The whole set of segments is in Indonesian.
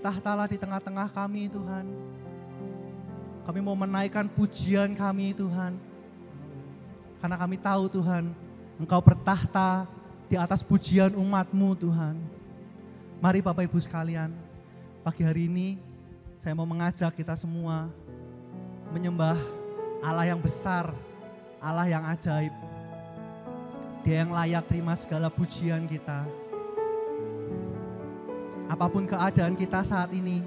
bertahtalah di tengah-tengah kami Tuhan. Kami mau menaikkan pujian kami Tuhan. Karena kami tahu Tuhan, Engkau bertahta di atas pujian umat-Mu Tuhan. Mari Bapak Ibu sekalian, pagi hari ini saya mau mengajak kita semua menyembah Allah yang besar, Allah yang ajaib. Dia yang layak terima segala pujian kita. Apapun keadaan kita saat ini,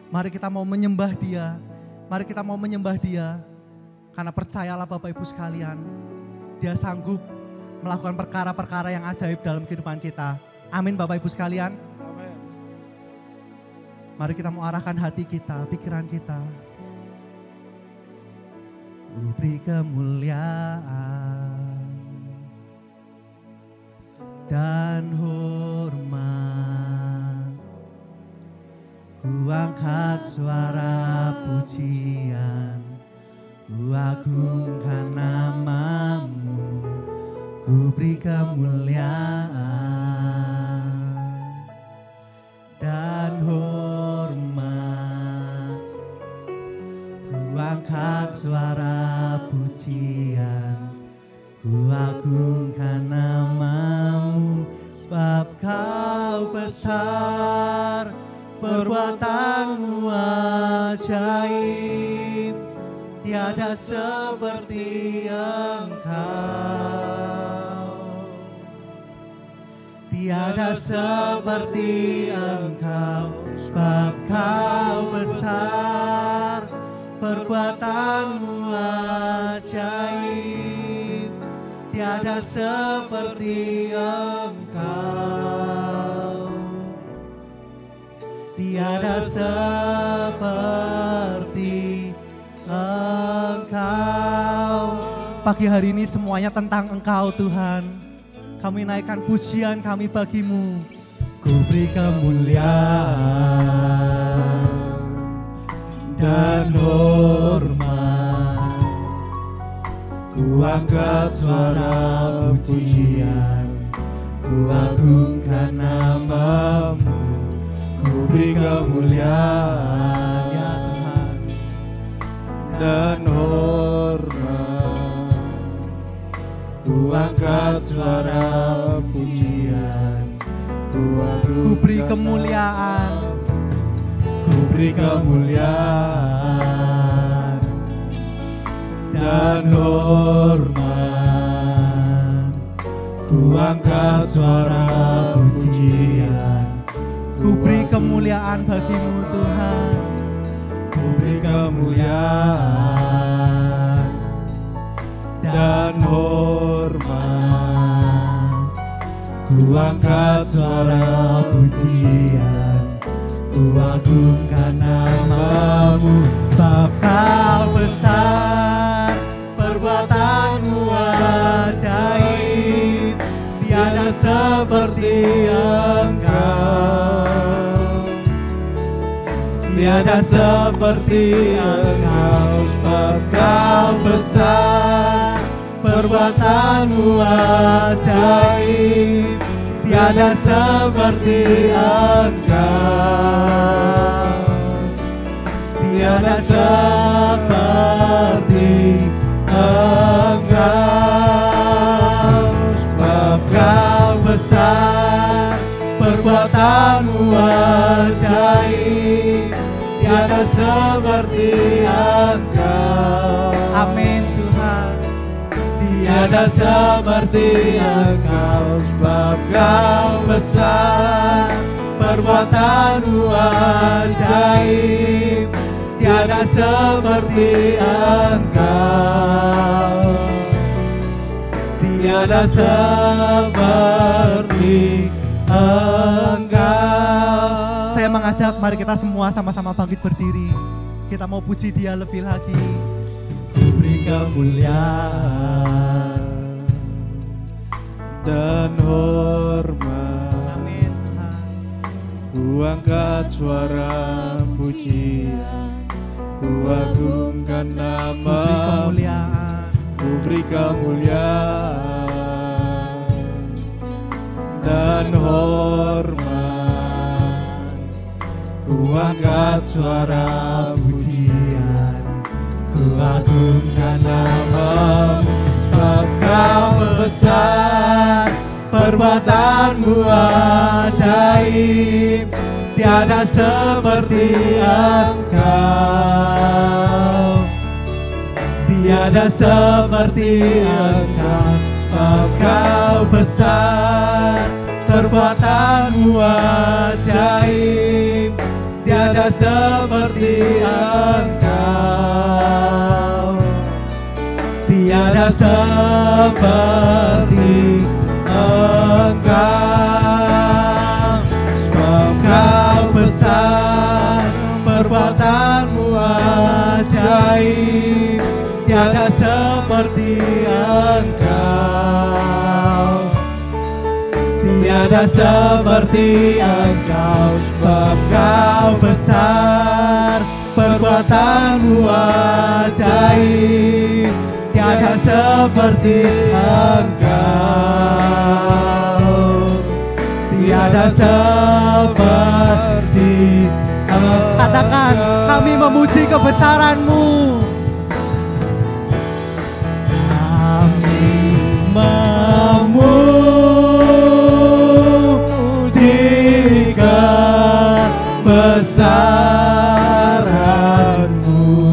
mari kita mau menyembah Dia. Mari kita mau menyembah Dia. Karena percayalah Bapak Ibu sekalian, Dia sanggup melakukan perkara-perkara yang ajaib dalam kehidupan kita. Amin Bapak Ibu sekalian. Amin. Mari kita mau arahkan hati kita, pikiran kita. Ku beri kemuliaan dan hormat, ku angkat suara pujian, ku agungkan nama-Mu, ku beri kemuliaan dan hormat, ku angkat suara pujian, ku agungkan nama-Mu, sebab Kau besar, perbuatan-Mu ajaib, tiada seperti Engkau, tiada seperti Engkau, sebab Kau besar, perbuatan-Mu ajaib, tiada seperti Engkau, tiada seperti Engkau. Pagi hari ini semuanya tentang Engkau Tuhan. Kami naikkan pujian kami bagi-Mu. Ku beri kemuliaan dan hormat, ku angkat suara pujian, ku agungkan nama-Mu, ku beri kemuliaan ya Tuhan dan hormat, ku angkat suara pujian, ku beri kemuliaan, ku beri kemuliaan dan hormat, ku angkat suara pujian, ku beri kemuliaan bagi-Mu Tuhan, ku beri kemuliaan dan hormat, ku angkat suara pujian, ku agungkan nama-Mu, sebab Kau besar, perbuatan-Mu ajaib, tiada seperti Engkau, tiada seperti Engkau, sebab Kau besar, perbuatan-Mu ajaib, tiada seperti Engkau, tiada seperti Engkau, sebab Kau besar, perbuatan-Mu ajaib, tiada seperti Engkau. Amin Tuhan. Tiada seperti Engkau, sebab Kau besar, perbuatan-Mu ajaib, tiada seperti Engkau, tiada seperti Engkau. Saya mengajak mari kita semua sama-sama bangkit berdiri. Kita mau puji Dia lebih lagi. Ku beri kemuliaan dan hormat, amin Tuhan. Ku angkat suara pujian, ku agungkan nama-Mu, ku beri kemuliaan dan hormat, ku angkat suara pujian, ku agungkan nama-Mu, sebab Kau besar, perbuatan-Mu ajaib, tiada seperti Engkau, tiada seperti Engkau, sebab Kau besar, perbuatan-Mu ajaib, tiada seperti Engkau, tiada seperti Engkau, sebab Kau besar, perbuatan-Mu ajaib, tiada seperti Engkau, tiada seperti Engkau, sebab Kau besar, perbuatan-Mu ajaib, tiada seperti Engkau, tiada seperti Engkau. Katakan, kami memuji kebesaran-Mu. Memuji kebesaran-Mu,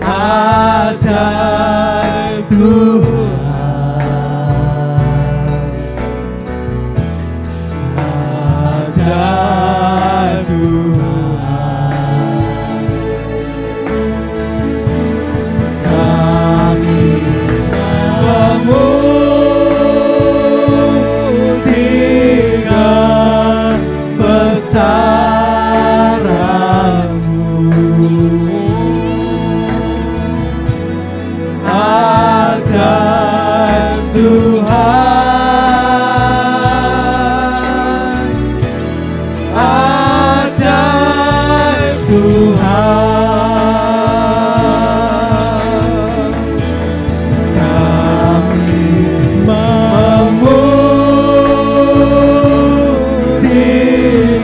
ajaib Tuhan, ajaib Tuhan. Kami memuji kebesaran-Mu, ajaib Tuhan, ajaib Tuhan. Kami memuji kebesaran-Mu,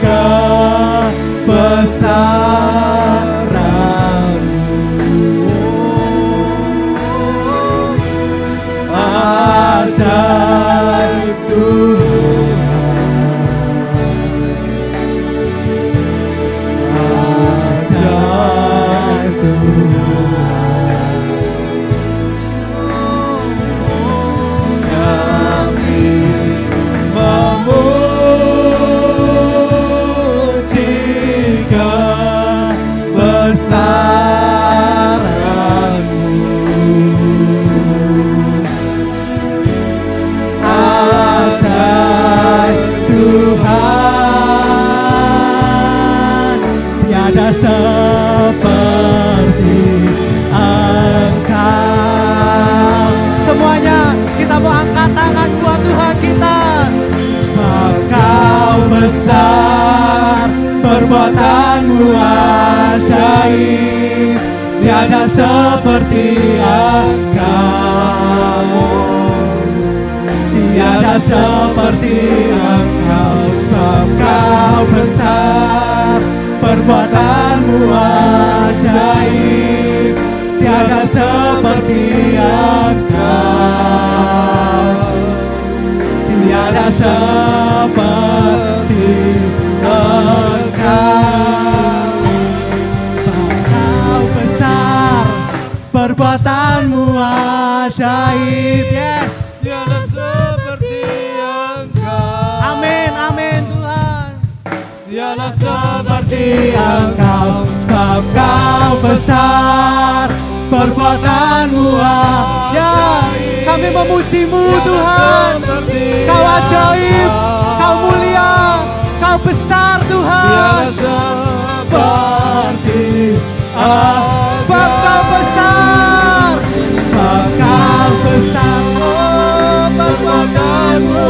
ajaib Tuhan, ajaib Tuhan. Kami memuji kebesaran-Mu, ajaib Tuhan, tiada seperti Engkau. Semuanya kita mau angkat tangan buat Tuhan kita. Sebab Kau besar, perbuatan-Mu ajaib, tiada seperti Engkau, tiada seperti Engkau, sebab Kau besar, perbuatan-Mu ajaib, tiada seperti Engkau, tiada seperti Engkau. Kau besar, perbuatan-Mu ajaib, yes, tiada seperti Engkau. Amin, amin Tuhan. Tiada seperti Engkau, sebab Kau besar, perbuatan-Mu ajaib. Kami memuji-Mu Tuhan. Kau ajaib, Kau mulia, Kau besar Tuhan. Seperti sebab Kau besar, sebab Kau besar, oh perbuatan-Mu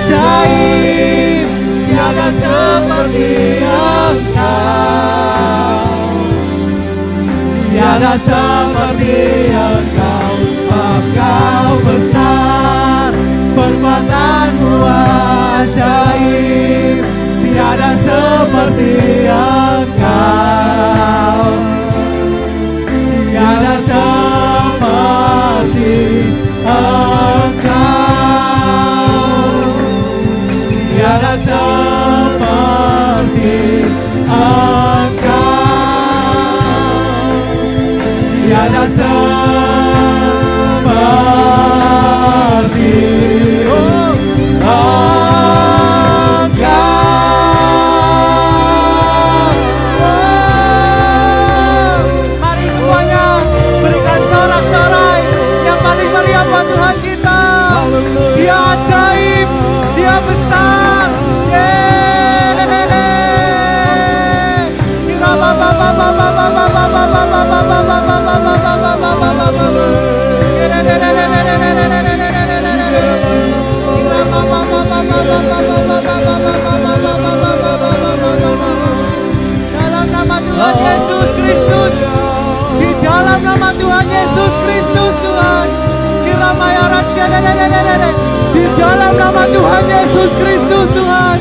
ajaib, tiada seperti Engkau, tiada seperti Engkau, sebab Kau besar, perbuatan-Mu ajaib, seperti Engkau, tiada seperti Engkau, tiada seperti Engkau, tiada seperti Dia ajaib, Dia besar. Dalam nama Tuhan Yesus Kristus, di dalam nama Tuhan Yesus Kristus, Tuhan. Di dalam nama Tuhan Yesus Kristus, Tuhan,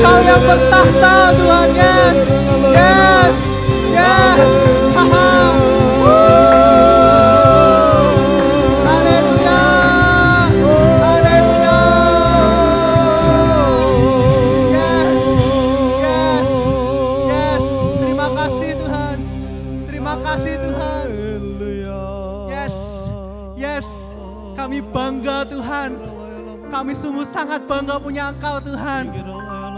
Kau yang bertahta, Tuhan. Yes, yes, yes. Haleluya, haleluya. Yes, yes, yes. Terima kasih Tuhan, terima kasih Tuhan. Yes, yes. Kami bangga Tuhan. Kami sungguh sangat bangga punya Engkau Tuhan.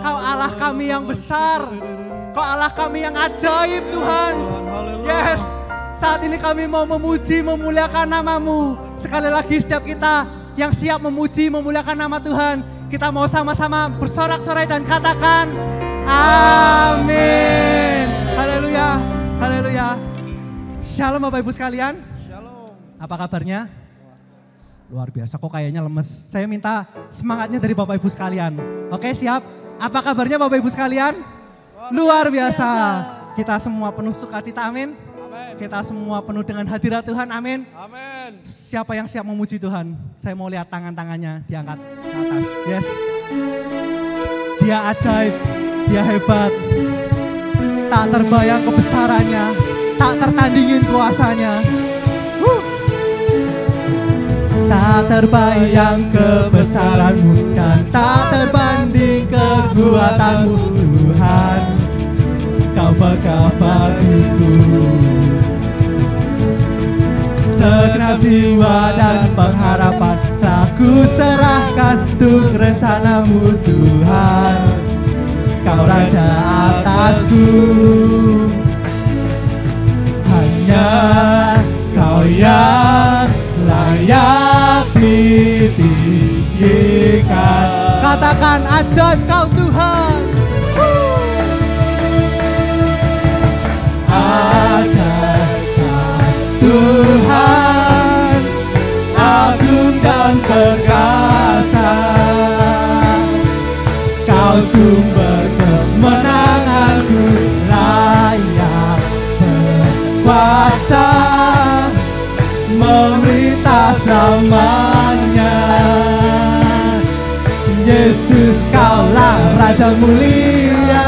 Kau Allah kami yang besar. Kau Allah kami yang ajaib Tuhan. Yes, saat ini kami mau memuji, memuliakan nama-Mu. Sekali lagi setiap kita yang siap memuji, memuliakan nama Tuhan, kita mau sama-sama bersorak-sorai dan katakan amin. Haleluya, haleluya. Shalom Bapak Ibu sekalian. Shalom. Apa kabarnya? Luar biasa, kok kayaknya lemes. Saya minta semangatnya dari Bapak Ibu sekalian. Oke, siap? Apa kabarnya Bapak Ibu sekalian? Luar biasa. Kita semua penuh sukacita, amin. Kita semua penuh dengan hadirat Tuhan, amin. Amin. Siapa yang siap memuji Tuhan? Saya mau lihat tangan-tangannya diangkat ke atas. Yes. Dia ajaib, Dia hebat. Tak terbayang kebesarannya, tak tertandingin kuasanya. Tak terbayang kebesaran-Mu dan tak terbanding kekuatan-Mu, Tuhan. Kau megah bagiku segenap jiwa dan pengharapan, telah ku serahkan untuk rencana-Mu, Tuhan. Kau Raja atasku, hanya Kau yang layak ditinggikan. Katakan ajaib Kau Tuhan. Ajaib Tuhan, agung dan perkasa. Kau sumber kemenanganku, layak berkuasa, memerintah selamanya. Yesus, Kaulah Raja mulia.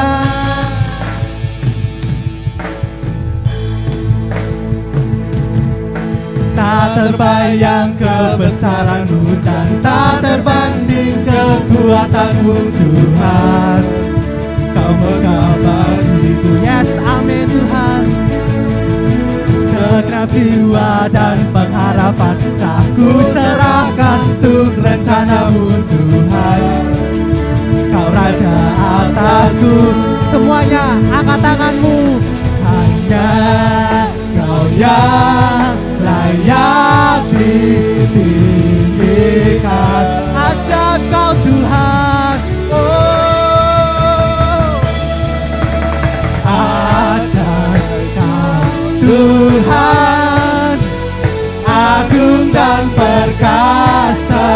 Tak terbayang kebesaran-Mu dan tak terbanding kekuatan-Mu, Tuhan. Kau megah bagiku. Yes, amin Tuhan. Segenap jiwa dan pengharapan, telah ku serahkan untuk rencana-Mu, Tuhan. Kau Raja atasku. Semuanya angkat tanganmu. Hanya Kau yang layak ditinggikan. Ajaib Kau Tuhan. Oh, ajaib Kau Tuhan, agung dan perkasa.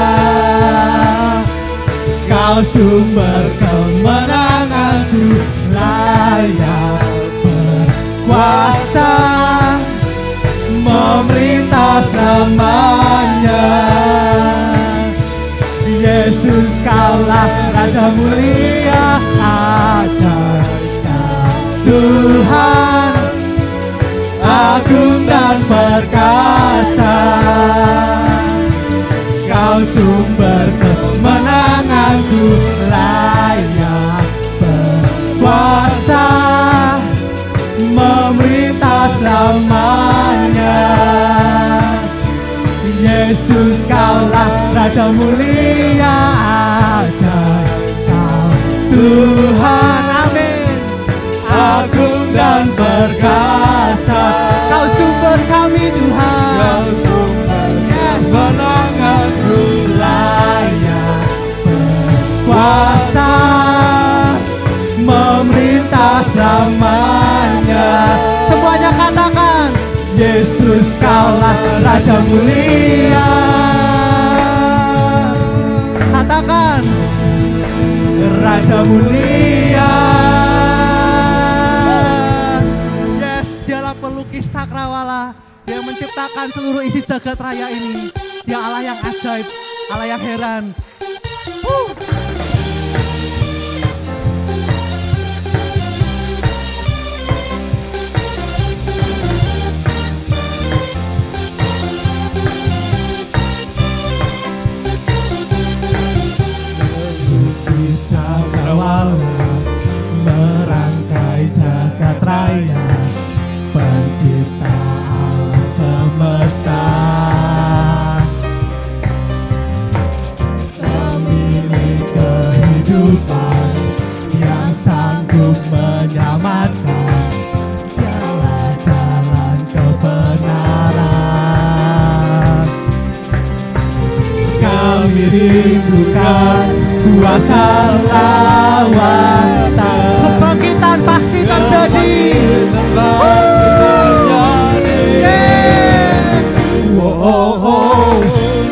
Kau sumber kemenanganku, layak berkuasa, memerintah selamanya. Yesus, Kaulah Raja mulia. Ajaib Tuhan, agung dan perkasa. Kau sumber kemenanganku, layak berkuasa, memerintah selamanya. Yesus, Kaulah Raja mulia, ajaib Kau Tuhan, amin. Agung dan perkasa, Kau sumber kami Tuhan. Kau sumber kemenanganku, layak berkuasa, memerintah selamanya. Semuanya katakan, Yesus, Kaulah Raja mulia. Katakan, Raja mulia. Yes, Dialah pelukis cakrawala. Dia menciptakan seluruh isi jagat raya ini. Dia Allah yang ajaib, Allah yang heran. Merangkai jagat raya, pencipta alam semesta, pemilik kehidupan yang sanggup menyelamatkan. Dialah jalan kebenaran. Kami rindukan kuasa lawan. Kebangkitan pasti terjadi.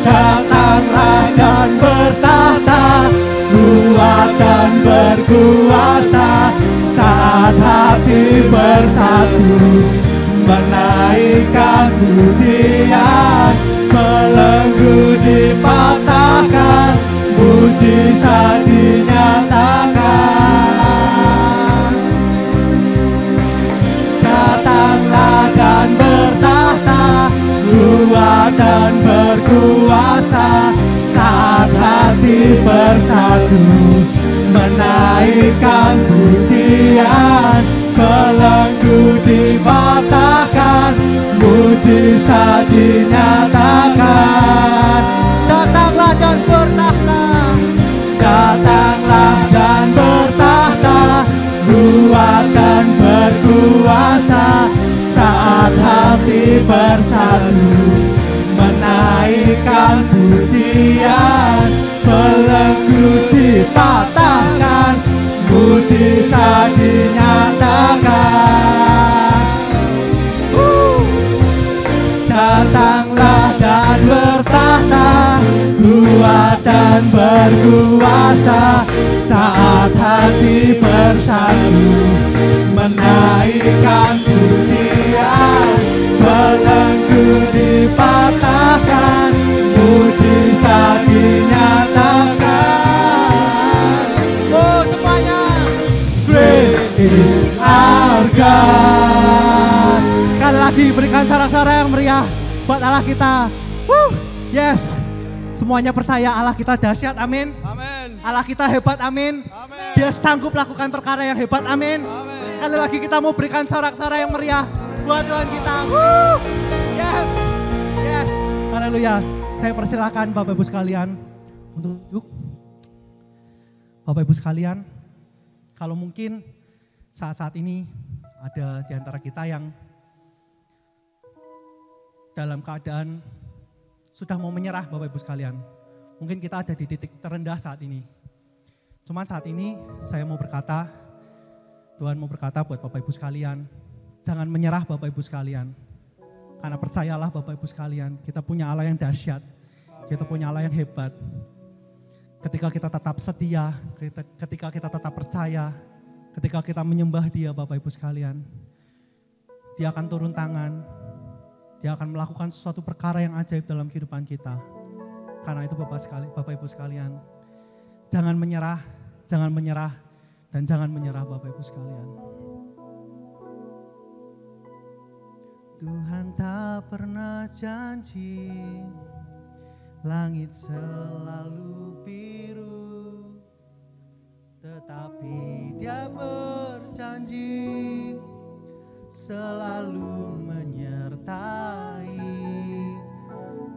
Datanglah dan bertahta, kuat dan berkuasa. Saat hati bersatu, menaikkan pujian, belenggu dipatahkan, mujizat dinyatakan. Datanglah dan bertahta, kuat dan berkuasa. Saat hati bersatu, menaikkan pujian, belenggu dipatahkan, mujizat dinyatakan. Datanglah dan bertahta, datanglah dan bertahta, kuat dan berkuasa. Saat hati bersatu, menaikkan pujian, belenggu dipatahkan, mujizat dinyatakan. Datanglah dan bertahta, kuat dan berkuasa. Saat hati bersatu, menaikkan pujian, belenggu dipatahkan, mujizat dinyatakan. Oh semuanya, great is our God. Sekali lagi berikan sorak-sorai yang meriah buat Allah kita. Yes, semuanya percaya Allah kita dahsyat, amin. Amin. Allah kita hebat, amin. Amin. Dia sanggup lakukan perkara yang hebat, amin. Amin. Sekali lagi kita mau berikan sorak-sorai yang meriah buat Tuhan kita. Yes, yes, haleluya. Saya persilakan Bapak Ibu sekalian untuk duduk. Bapak Ibu sekalian, kalau mungkin saat-saat ini ada di antara kita yang dalam keadaan sudah mau menyerah, Bapak Ibu sekalian. Mungkin kita ada di titik terendah saat ini. Cuman saat ini saya mau berkata, Tuhan mau berkata buat Bapak Ibu sekalian, jangan menyerah Bapak Ibu sekalian. Karena percayalah Bapak Ibu sekalian, kita punya Allah yang dahsyat, kita punya Allah yang hebat. Ketika kita tetap setia, ketika kita tetap percaya, ketika kita menyembah Dia Bapak Ibu sekalian, Dia akan turun tangan, Dia akan melakukan sesuatu perkara yang ajaib dalam kehidupan kita. Karena itu Bapak Ibu sekalian, jangan menyerah, dan jangan menyerah Bapak Ibu sekalian. Tuhan tak pernah janji langit selalu biru, tetapi Dia berjanji selalu menyertai.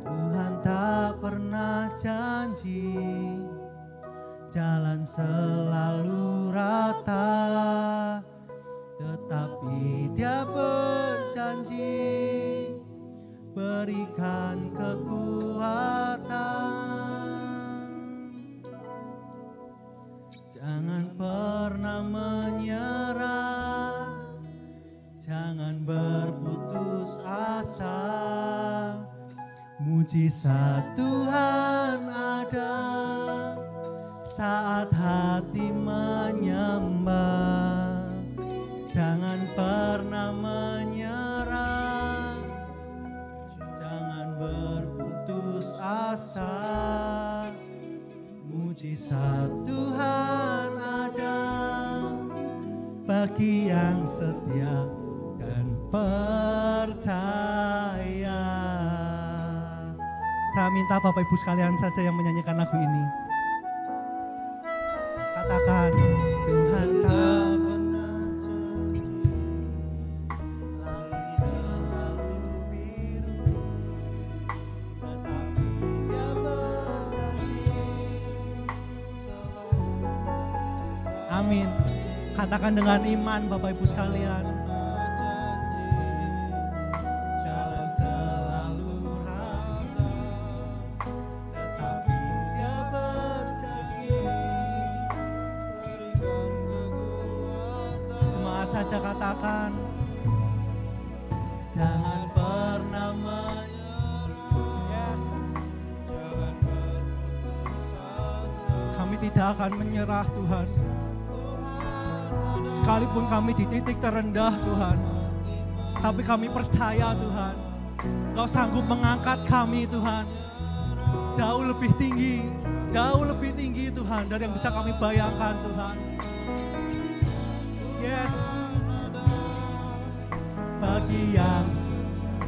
Tuhan tak pernah janji jalan selalu rata, tetapi Dia berjanji berikan kekuatan. Jangan pernah menyerah, jangan berputus asa. Mujizat Tuhan ada saat hati menyembah. Jangan pernah menyerah, jangan berputus asa. Mujizat Tuhan ada bagi yang setia dan percaya. Saya minta Bapak Ibu sekalian saja yang menyanyikan lagu ini. Katakan, Tuhan tak pernah janji langit selalu biru, tetapi Dia berjanji selalu. Amin. Katakan dengan iman Bapak Ibu sekalian. Jalan selalu rata, tetapi Dia berjanji berikan kekuatan. Jemaat saja katakan, jangan pernah menyerah. Yes. Jangan berputus asa. Kami tidak akan menyerah Tuhan. Sekalipun kami di titik terendah Tuhan, tapi kami percaya Tuhan, Engkau sanggup mengangkat kami Tuhan jauh lebih tinggi Tuhan dari yang bisa kami bayangkan Tuhan. Yes. Bagi yang,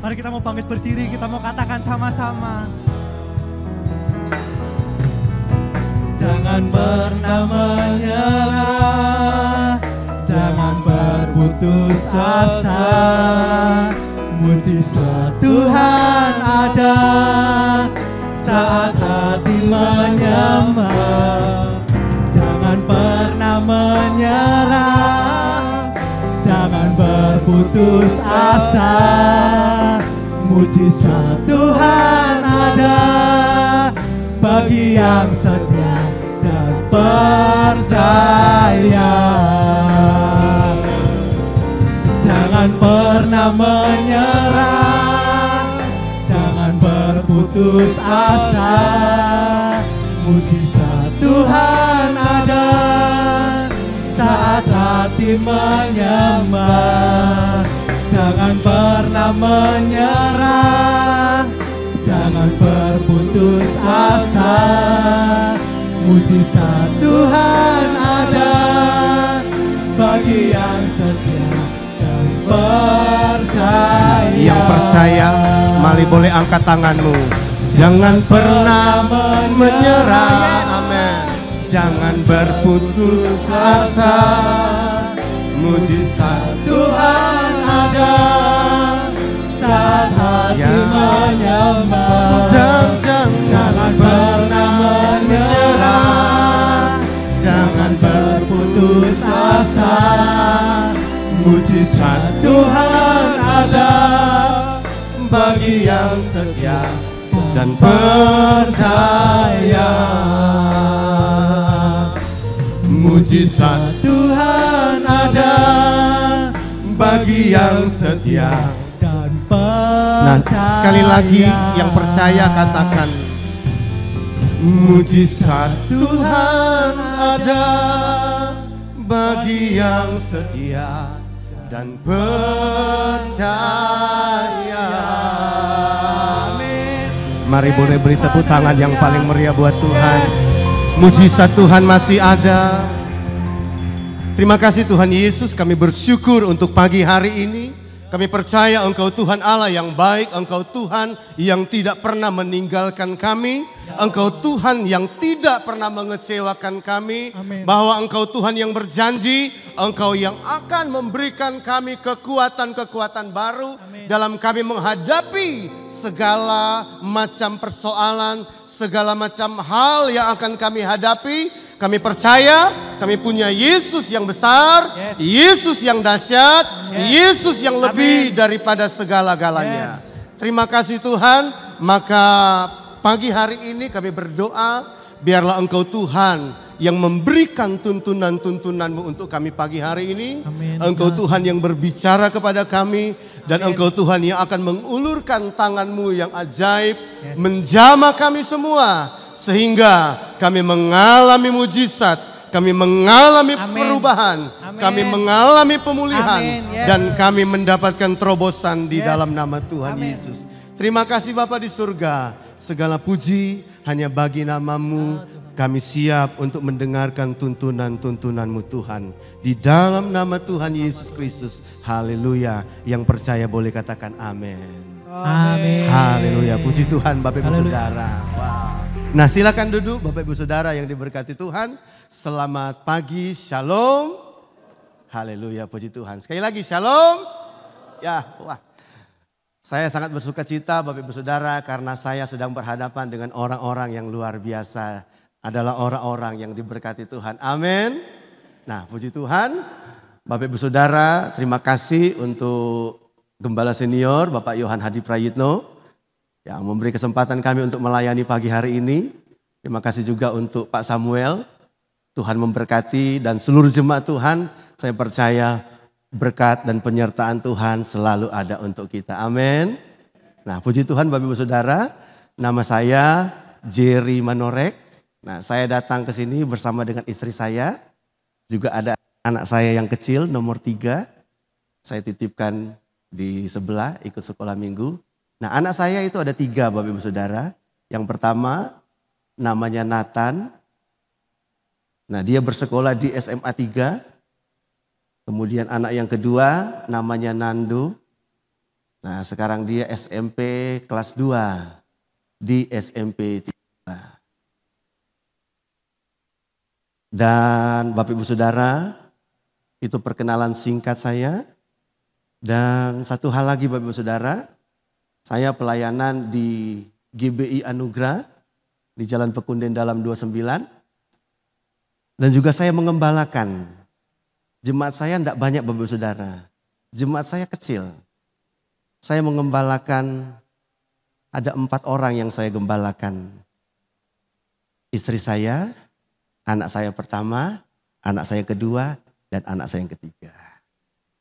mari kita mau bangkit berdiri, kita mau katakan sama-sama. Jangan pernah menyerah, jangan berputus asa. Mujizat Tuhan ada saat hati menyembah. Jangan pernah menyerah, jangan berputus asa. Mujizat Tuhan ada bagi yang setia dan percaya. Jangan pernah menyerah, jangan berputus asa. Mujizat Tuhan ada saat hati menyembah. Jangan pernah menyerah, jangan berputus asa. Mujizat Tuhan ada bagi yang setia dan percaya. Yang percaya, mari boleh angkat tanganmu. Jangan pernah menyerah, amin. Jangan berputus asa. Mujizat Tuhan ada saat hati menyembah. Jangan pernah menyerah, jangan berputus asa. Mujizat Tuhan ada bagi yang setia dan percaya. Mujizat Tuhan ada bagi yang setia dan percaya. Nah, sekali lagi yang percaya katakan, mujizat Tuhan ada bagi yang setia dan percaya. Amin. Mari boleh beri tepuk tangan yang paling meriah buat Tuhan. Mujizat Tuhan masih ada. Terima kasih Tuhan Yesus, kami bersyukur untuk pagi hari ini Kami percaya Engkau Tuhan Allah yang baik, Engkau Tuhan yang tidak pernah meninggalkan kami, Engkau Tuhan yang tidak pernah mengecewakan kami, Amin. bahwa Engkau Tuhan yang berjanji, Engkau yang akan memberikan kami kekuatan-kekuatan baru dalam kami menghadapi segala macam persoalan, segala macam hal yang akan kami hadapi. Kami percaya kami punya Yesus yang besar, Yesus yang dahsyat, Yesus yang lebih daripada segala-galanya. Terima kasih Tuhan. Maka pagi hari ini kami berdoa, biarlah Engkau Tuhan yang memberikan tuntunan-tuntunan-Mu untuk kami pagi hari ini. Amin. Engkau Tuhan yang berbicara kepada kami, dan Engkau Tuhan yang akan mengulurkan tangan-Mu yang ajaib, menjamah kami semua, sehingga kami mengalami mujizat, kami mengalami perubahan, kami mengalami pemulihan, dan kami mendapatkan terobosan di dalam nama Tuhan Yesus. Terima kasih Bapa di surga, segala puji hanya bagi nama-Mu. Kami siap untuk mendengarkan tuntunan-tuntunan-Mu Tuhan. Di dalam nama Tuhan Yesus Kristus, haleluya. Yang percaya boleh katakan amin. Amin. Haleluya, puji Tuhan Bapak Ibu Saudara. Wow. Nah silakan duduk Bapak Ibu Saudara yang diberkati Tuhan. Selamat pagi, shalom. Haleluya, puji Tuhan. Sekali lagi shalom. Ya, wah. Saya sangat bersuka cita Bapak Ibu Saudara karena saya sedang berhadapan dengan orang-orang yang luar biasa. Adalah orang-orang yang diberkati Tuhan. Amin. Nah puji Tuhan. Bapak Ibu Saudara, terima kasih untuk Gembala Senior Bapak Yohan Hadi Prayitno yang memberi kesempatan kami untuk melayani pagi hari ini. Terima kasih juga untuk Pak Samuel. Tuhan memberkati dan seluruh jemaat Tuhan. Saya percaya berkat dan penyertaan Tuhan selalu ada untuk kita. Amin. Nah puji Tuhan Bapak Ibu Saudara. Nama saya Jerry Manorek. Nah saya datang ke sini bersama dengan istri saya. Juga ada anak saya yang kecil nomor 3. Saya titipkan di sebelah ikut sekolah minggu. Nah anak saya itu ada 3 Bapak Ibu Saudara. Yang pertama namanya Nathan. Nah dia bersekolah di SMA 3. Kemudian anak yang kedua namanya Nando. Nah sekarang dia SMP kelas 2 di SMP 3. Dan Bapak Ibu Saudara, itu perkenalan singkat saya. Dan satu hal lagi Bapak Ibu Saudara, saya pelayanan di GBI Anugerah di Jalan Pekunden Dalam 29. Dan juga saya mengembalakan. Jemaat saya tidak banyak Bapak Ibu Saudara. Jemaat saya kecil. Saya mengembalakan, ada 4 orang yang saya gembalakan. Istri saya, anak saya pertama, anak saya kedua, dan anak saya yang ketiga.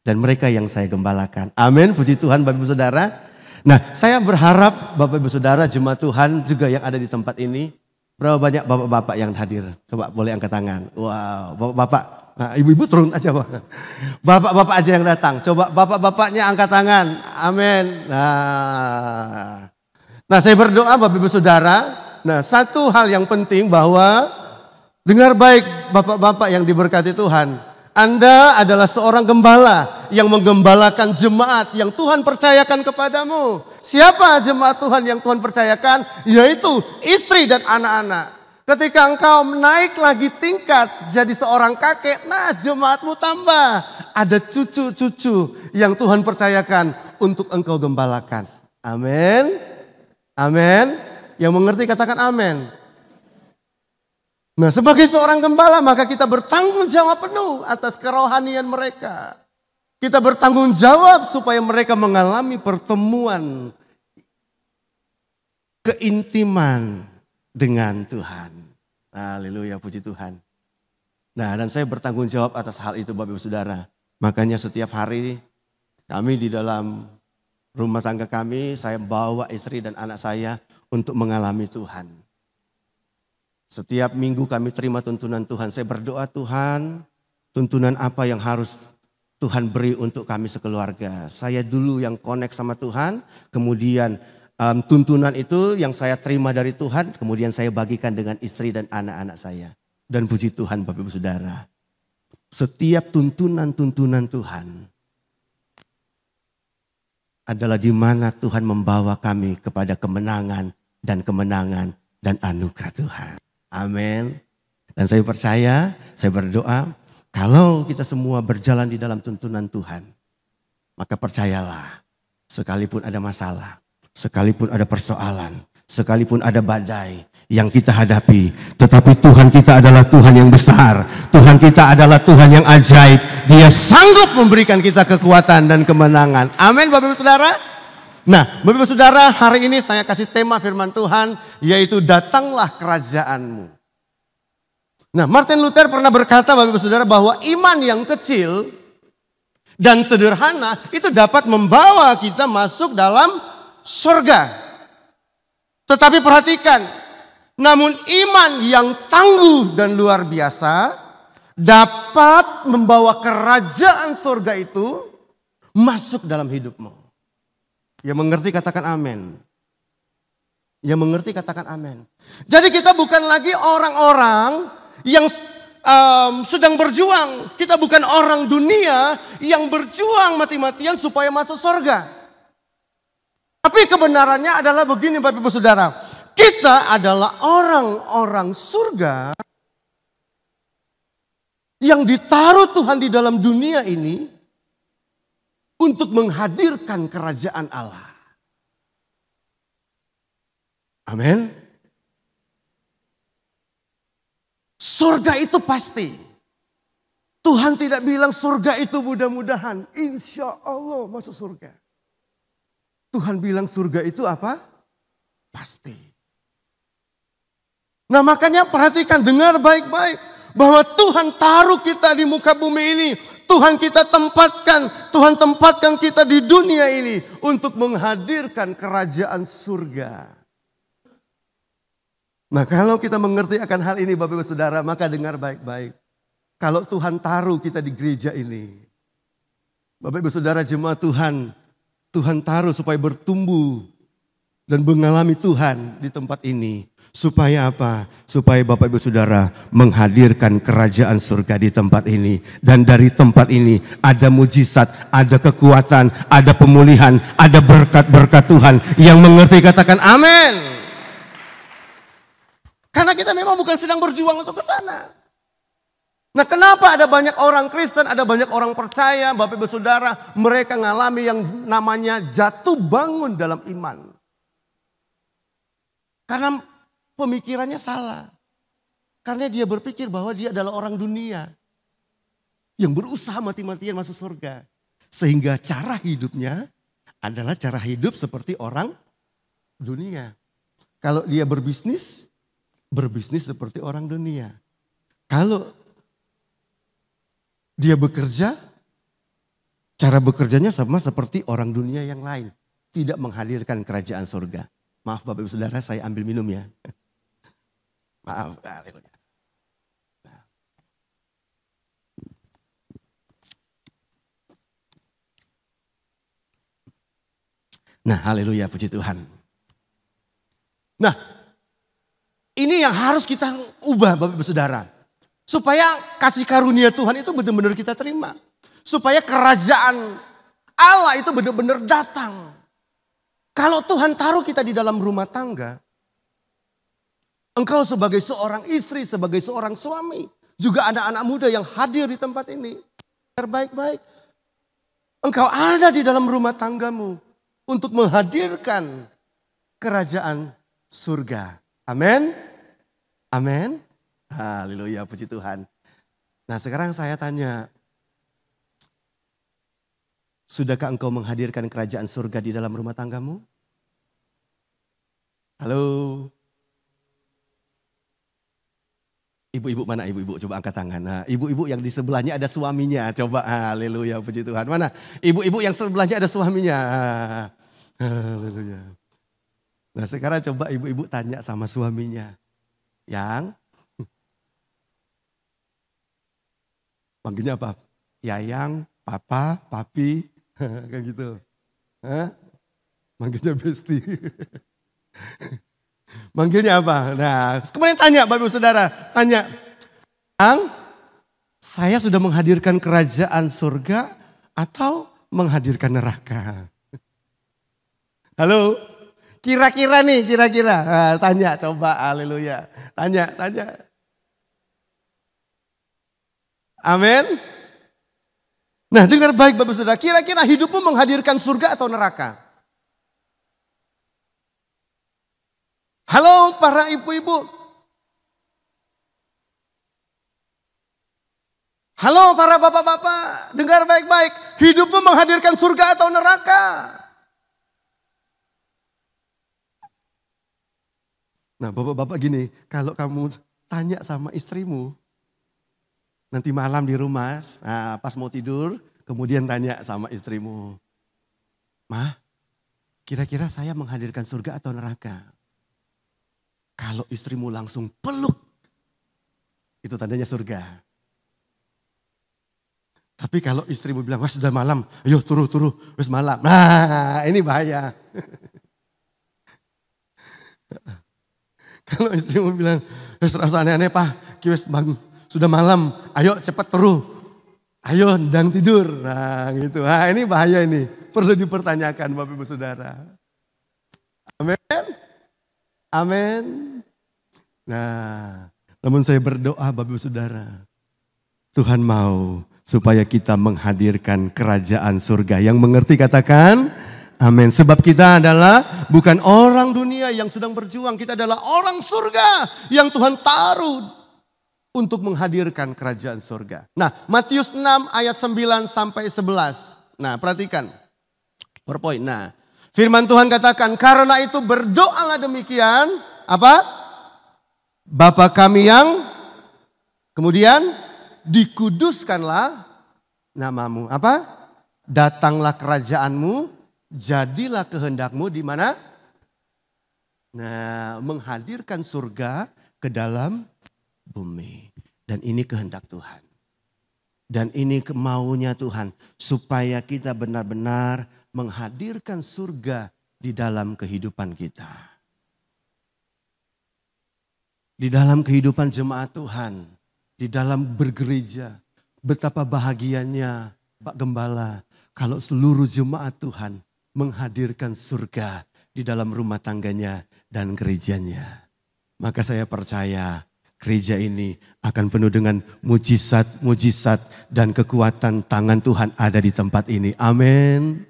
Dan mereka yang saya gembalakan. Amin, puji Tuhan Bapak Ibu Saudara. Nah saya berharap Bapak Ibu Saudara jemaat Tuhan juga yang ada di tempat ini. Berapa banyak bapak-bapak yang hadir? Coba boleh angkat tangan. Wow, bapak-bapak. Nah, ibu-ibu turun aja Pak. Bapak-bapak aja yang datang. Coba bapak-bapaknya angkat tangan. Amin. Nah saya berdoa Bapak Ibu Saudara. Nah satu hal yang penting bahwa dengar baik bapak-bapak yang diberkati Tuhan. Anda adalah seorang gembala yang menggembalakan jemaat yang Tuhan percayakan kepadamu. Siapa jemaat Tuhan yang Tuhan percayakan? Yaitu istri dan anak-anak. Ketika engkau naik lagi tingkat jadi seorang kakek, nah jemaatmu tambah. Ada cucu-cucu yang Tuhan percayakan untuk engkau gembalakan. Amin. Amin. Yang mengerti katakan amin. Nah sebagai seorang gembala maka kita bertanggung jawab penuh atas kerohanian mereka. Kita bertanggung jawab supaya mereka mengalami pertemuan keintiman dengan Tuhan. Haleluya, puji Tuhan. Nah dan saya bertanggung jawab atas hal itu Bapak Ibu Saudara. Makanya setiap hari kami di dalam rumah tangga kami, saya bawa istri dan anak saya untuk mengalami Tuhan. Setiap minggu kami terima tuntunan Tuhan. Saya berdoa Tuhan, tuntunan apa yang harus Tuhan beri untuk kami sekeluarga. Saya dulu yang connect sama Tuhan, kemudian tuntunan itu yang saya terima dari Tuhan, kemudian saya bagikan dengan istri dan anak-anak saya. Dan puji Tuhan Bapak Ibu Saudara, setiap tuntunan-tuntunan Tuhan adalah di mana Tuhan membawa kami kepada kemenangan dan anugerah Tuhan. Amin. Dan saya percaya, saya berdoa, kalau kita semua berjalan di dalam tuntunan Tuhan, maka percayalah, sekalipun ada masalah, sekalipun ada persoalan, sekalipun ada badai yang kita hadapi, tetapi Tuhan kita adalah Tuhan yang besar. Tuhan kita adalah Tuhan yang ajaib. Dia sanggup memberikan kita kekuatan dan kemenangan. Amin Bapak Ibu Saudara. Nah Bapak Ibu Saudara, hari ini saya kasih tema firman Tuhan, yaitu datanglah kerajaanmu. Nah Martin Luther pernah berkata Bapak Ibu Saudara bahwa iman yang kecil dan sederhana itu dapat membawa kita masuk dalam surga. Tetapi perhatikan, namun iman yang tangguh dan luar biasa dapat membawa kerajaan surga itu masuk dalam hidupmu. Yang mengerti katakan amin. Yang mengerti katakan amin. Jadi kita bukan lagi orang-orang yang sedang berjuang. Kita bukan orang dunia yang berjuang mati-matian supaya masuk surga. Tapi kebenarannya adalah begini Bapak Ibu Saudara. Kita adalah orang-orang surga yang ditaruh Tuhan di dalam dunia ini untuk menghadirkan kerajaan Allah. Amin. Surga itu pasti. Tuhan tidak bilang surga itu mudah-mudahan. Insya Allah masuk surga. Tuhan bilang surga itu apa? Pasti. Nah makanya perhatikan, dengar baik-baik. Bahwa Tuhan taruh kita di muka bumi ini. Tuhan tempatkan kita di dunia ini. Untuk menghadirkan kerajaan surga. Nah kalau kita mengerti akan hal ini Bapak Ibu Saudara, maka dengar baik-baik. Kalau Tuhan taruh kita di gereja ini. Bapak Ibu Saudara jemaat Tuhan. Tuhan taruh supaya bertumbuh dan mengalami Tuhan di tempat ini. Supaya apa? Supaya Bapak Ibu Saudara menghadirkan kerajaan surga di tempat ini. Dan dari tempat ini ada mujizat, ada kekuatan, ada pemulihan, ada berkat-berkat Tuhan. Yang mengerti katakan amin. Karena kita memang bukan sedang berjuang untuk ke sana. Nah kenapa ada banyak orang Kristen, ada banyak orang percaya, Bapak Ibu Saudara, mereka ngalami yang namanya jatuh bangun dalam iman. Karena pemikirannya salah. Karena dia berpikir bahwa dia adalah orang dunia. Yang berusaha mati-matian masuk surga. Sehingga cara hidupnya adalah cara hidup seperti orang dunia. Kalau dia berbisnis seperti orang dunia. Kalau dia bekerja, cara bekerjanya sama seperti orang dunia yang lain. Tidak menghadirkan kerajaan surga. Maaf Bapak Ibu Saudara, saya ambil minum ya. Maaf. Nah, haleluya, puji Tuhan. Nah, ini yang harus kita ubah Bapak Ibu Saudara. Supaya kasih karunia Tuhan itu benar-benar kita terima. Supaya kerajaan Allah itu benar-benar datang. Kalau Tuhan taruh kita di dalam rumah tangga. Engkau sebagai seorang istri, sebagai seorang suami. Juga ada anak muda yang hadir di tempat ini. Baik-baik. Engkau ada di dalam rumah tanggamu. Untuk menghadirkan kerajaan surga. Amin. Amin. Haleluya, puji Tuhan. Nah sekarang saya tanya. Sudahkah engkau menghadirkan kerajaan surga di dalam rumah tanggamu? Halo. Ibu-ibu mana ibu-ibu? Coba angkat tangan. Nah, ibu-ibu yang di sebelahnya ada suaminya. Coba, haleluya, puji Tuhan. Mana? Ibu-ibu yang sebelahnya ada suaminya. Haleluya. Nah sekarang coba ibu-ibu tanya sama suaminya. Yang panggilnya apa? Yayang, papa, papi, kayak gitu. Manggilnya besti. Manggilnya apa? Nah, kemudian tanya Bapak Ibu Saudara, tanya. Yang saya sudah menghadirkan kerajaan surga atau menghadirkan neraka? Halo? Kira-kira nih, kira-kira. Nah, tanya coba, haleluya. Tanya. Amin. Nah, dengar baik Bapak Saudara, kira-kira hidupmu menghadirkan surga atau neraka? Halo para ibu-ibu. Halo para bapak-bapak, dengar baik-baik. Hidupmu menghadirkan surga atau neraka? Nah bapak-bapak gini, kalau kamu tanya sama istrimu, nanti malam di rumah, nah, pas mau tidur, kemudian tanya sama istrimu, "Mah, kira-kira saya menghadirkan surga atau neraka?" Kalau istrimu langsung peluk, itu tandanya surga. Tapi kalau istrimu bilang, "Wah sudah malam, ayo turu, wes malam." Nah ini bahaya. Kalau istrimu bilang, "Rasa aneh-aneh Pak, wes sudah malam, ayo cepat turu. Ayo ndang tidur." Nah gitu, nah ini bahaya ini. Perlu dipertanyakan Bapak Ibu Saudara. Amin. Amin. Nah, namun saya berdoa Bapak Ibu Saudara. Tuhan mau supaya kita menghadirkan kerajaan surga. Yang mengerti katakan amin. Sebab kita adalah bukan orang dunia yang sedang berjuang. Kita adalah orang surga yang Tuhan taruh untuk menghadirkan kerajaan surga. Nah, Matius 6 ayat 9 sampai 11. Nah, perhatikan. PowerPoint. Nah, firman Tuhan katakan, karena itu berdoalah demikian. Apa? Bapa kami yang kemudian dikuduskanlah namamu. Apa? Datanglah kerajaanmu, jadilah kehendakmu di mana? Nah, menghadirkan surga ke dalam bumi. Dan ini kehendak Tuhan. Dan ini maunya Tuhan. Supaya kita benar-benar menghadirkan surga di dalam kehidupan kita. Di dalam kehidupan jemaat Tuhan. Di dalam bergereja. Betapa bahagianya Pak Gembala. Kalau seluruh jemaat Tuhan menghadirkan surga di dalam rumah tangganya dan gerejanya. Maka saya percaya gereja ini akan penuh dengan mujizat dan kekuatan tangan Tuhan ada di tempat ini. Amin.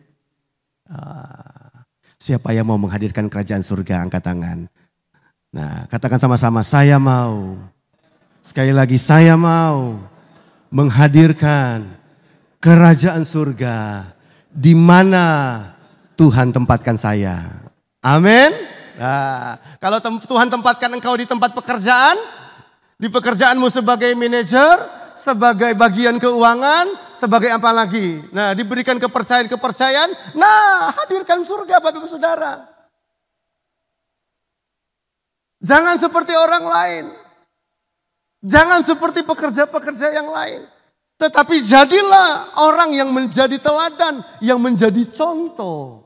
Siapa yang mau menghadirkan kerajaan surga, angkat tangan. Nah, katakan sama-sama, saya mau. Sekali lagi, saya mau menghadirkan kerajaan surga di mana Tuhan tempatkan saya. Amin. Nah, kalau Tuhan tempatkan engkau di tempat pekerjaan, di pekerjaanmu sebagai manajer, sebagai bagian keuangan, sebagai apa lagi? Nah, diberikan kepercayaan. Nah, hadirkan surga Bapak Ibu Saudara. Jangan seperti orang lain. Jangan seperti pekerja-pekerja yang lain. Tetapi jadilah orang yang menjadi teladan, yang menjadi contoh.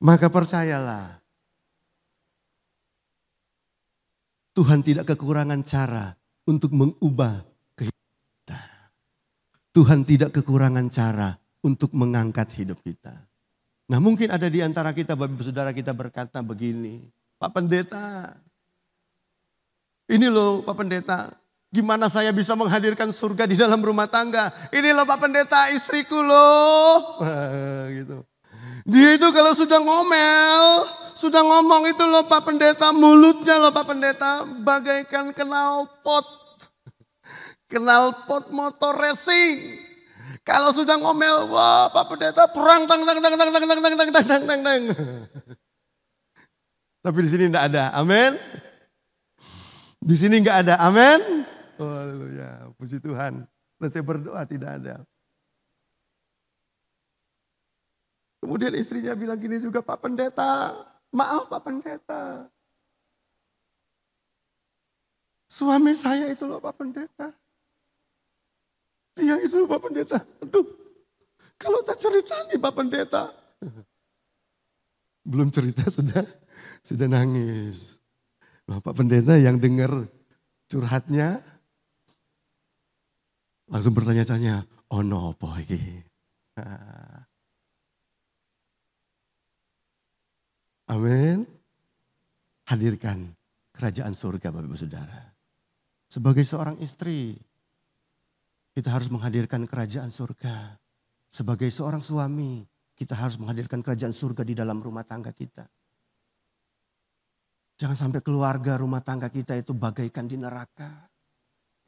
Maka percayalah, Tuhan tidak kekurangan cara untuk mengubah kehidupan kita. Tuhan tidak kekurangan cara untuk mengangkat hidup kita. Nah, mungkin ada di antara kita, Bapak Ibu Saudara, kita berkata begini, Pak Pendeta, ini loh Pak Pendeta, gimana saya bisa menghadirkan surga di dalam rumah tangga? Ini loh Pak Pendeta, istriku loh. Gitu. Dia itu kalau sudah ngomel, sudah ngomong itu loh Pak Pendeta, mulutnya loh Pak Pendeta bagaikan knalpot. Knalpot motor racing. Kalau sudah ngomel, wah Pak Pendeta perang tang. Tapi di sini enggak ada. Amin. Di sini enggak ada. Amin. Haleluya. Puji Tuhan. Dan saya berdoa tidak ada. Kemudian istrinya bilang gini juga, Pak Pendeta, maaf Pak Pendeta. Suami saya itu loh Pak Pendeta. Dia itu Pak Pendeta. Aduh, kalau tak cerita nih Pak Pendeta. Belum cerita sudah nangis. Nah, Pak Pendeta yang dengar curhatnya langsung bertanya-tanya, oh no boy. Amin. Hadirkan kerajaan surga Bapak Ibu Saudara. Sebagai seorang istri, kita harus menghadirkan kerajaan surga. Sebagai seorang suami, kita harus menghadirkan kerajaan surga di dalam rumah tangga kita. Jangan sampai keluarga rumah tangga kita itu bagaikan di neraka.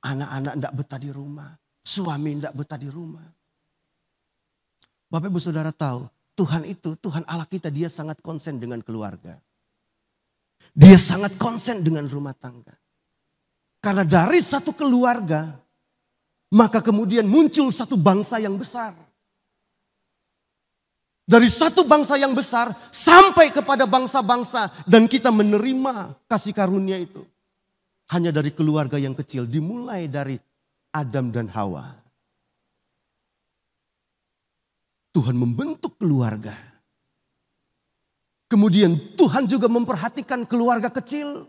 Anak-anak tidak betah di rumah, suami tidak betah di rumah. Bapak Ibu Saudara tahu, Tuhan Allah kita, dia sangat konsen dengan keluarga. Dia sangat konsen dengan rumah tangga. Karena dari satu keluarga, maka kemudian muncul satu bangsa yang besar. Dari satu bangsa yang besar sampai kepada bangsa-bangsa. Dan kita menerima kasih karunia itu. Hanya dari keluarga yang kecil, dimulai dari Adam dan Hawa. Tuhan membentuk keluarga. Kemudian Tuhan juga memperhatikan keluarga kecil.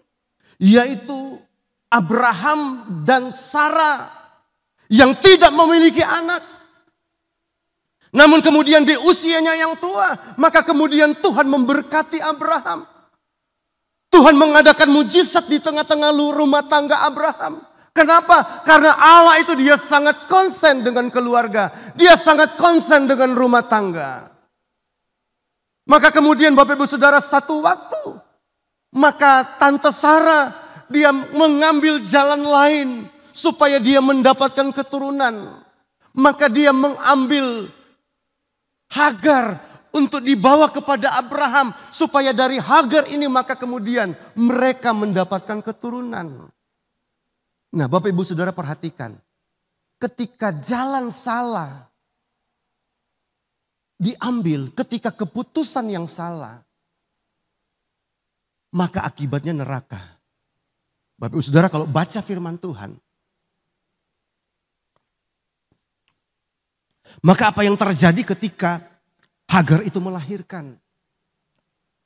Yaitu Abraham dan Sarah yang tidak memiliki anak. Namun kemudian di usianya yang tua, maka kemudian Tuhan memberkati Abraham. Tuhan mengadakan mujizat di tengah-tengah rumah tangga Abraham. Kenapa? Karena Allah itu dia sangat konsen dengan keluarga. Dia sangat konsen dengan rumah tangga. Maka kemudian Bapak Ibu Saudara satu waktu, maka Tante Sarah dia mengambil jalan lain supaya dia mendapatkan keturunan. Maka dia mengambil Hagar untuk dibawa kepada Abraham. Supaya dari Hagar ini maka kemudian mereka mendapatkan keturunan. Nah Bapak Ibu Saudara perhatikan. Ketika jalan salah diambil, ketika keputusan yang salah, maka akibatnya neraka. Bapak Ibu Saudara kalau baca firman Tuhan, maka apa yang terjadi ketika Hagar itu melahirkan?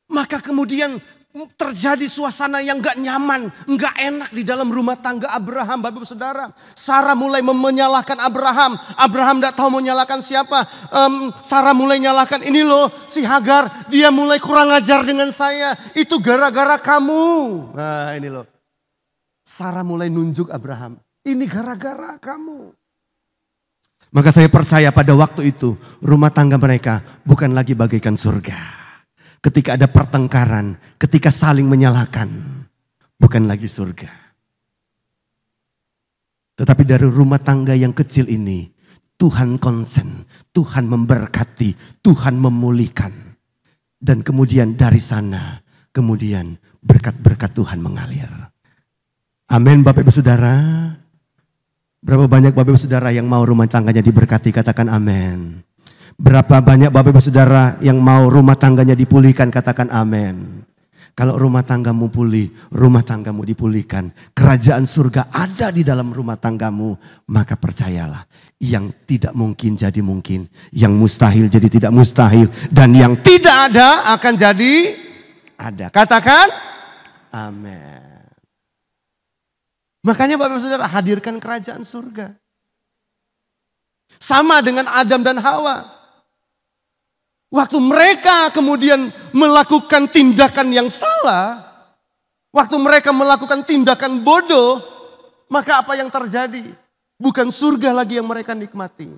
Maka kemudian terjadi suasana yang gak nyaman, gak enak di dalam rumah tangga Abraham. Bapak Ibu Saudara, Sarah mulai menyalahkan Abraham. Abraham gak tahu mau nyalahkan siapa. Sarah mulai nyalahkan, ini loh si Hagar, dia mulai kurang ajar dengan saya. Itu gara-gara kamu. Nah ini loh. Sarah mulai nunjuk Abraham, ini gara-gara kamu. Maka saya percaya pada waktu itu rumah tangga mereka bukan lagi bagaikan surga. Ketika ada pertengkaran, ketika saling menyalahkan, bukan lagi surga. Tetapi dari rumah tangga yang kecil ini, Tuhan konsen, Tuhan memberkati, Tuhan memulihkan. Dan kemudian dari sana, kemudian berkat-berkat Tuhan mengalir. Amin Bapak Ibu Saudara. Berapa banyak Bapak Ibu Saudara yang mau rumah tangganya diberkati, katakan amin. Berapa banyak Bapak Ibu Saudara yang mau rumah tangganya dipulihkan, katakan amin. Kalau rumah tanggamu pulih, rumah tanggamu dipulihkan, kerajaan surga ada di dalam rumah tanggamu, maka percayalah, yang tidak mungkin jadi mungkin, yang mustahil jadi tidak mustahil, dan yang tidak ada akan jadi ada. Katakan amin. Makanya Bapak Ibu Saudara hadirkan kerajaan surga. Sama dengan Adam dan Hawa. Waktu mereka kemudian melakukan tindakan yang salah. Waktu mereka melakukan tindakan bodoh. Maka apa yang terjadi? Bukan surga lagi yang mereka nikmati.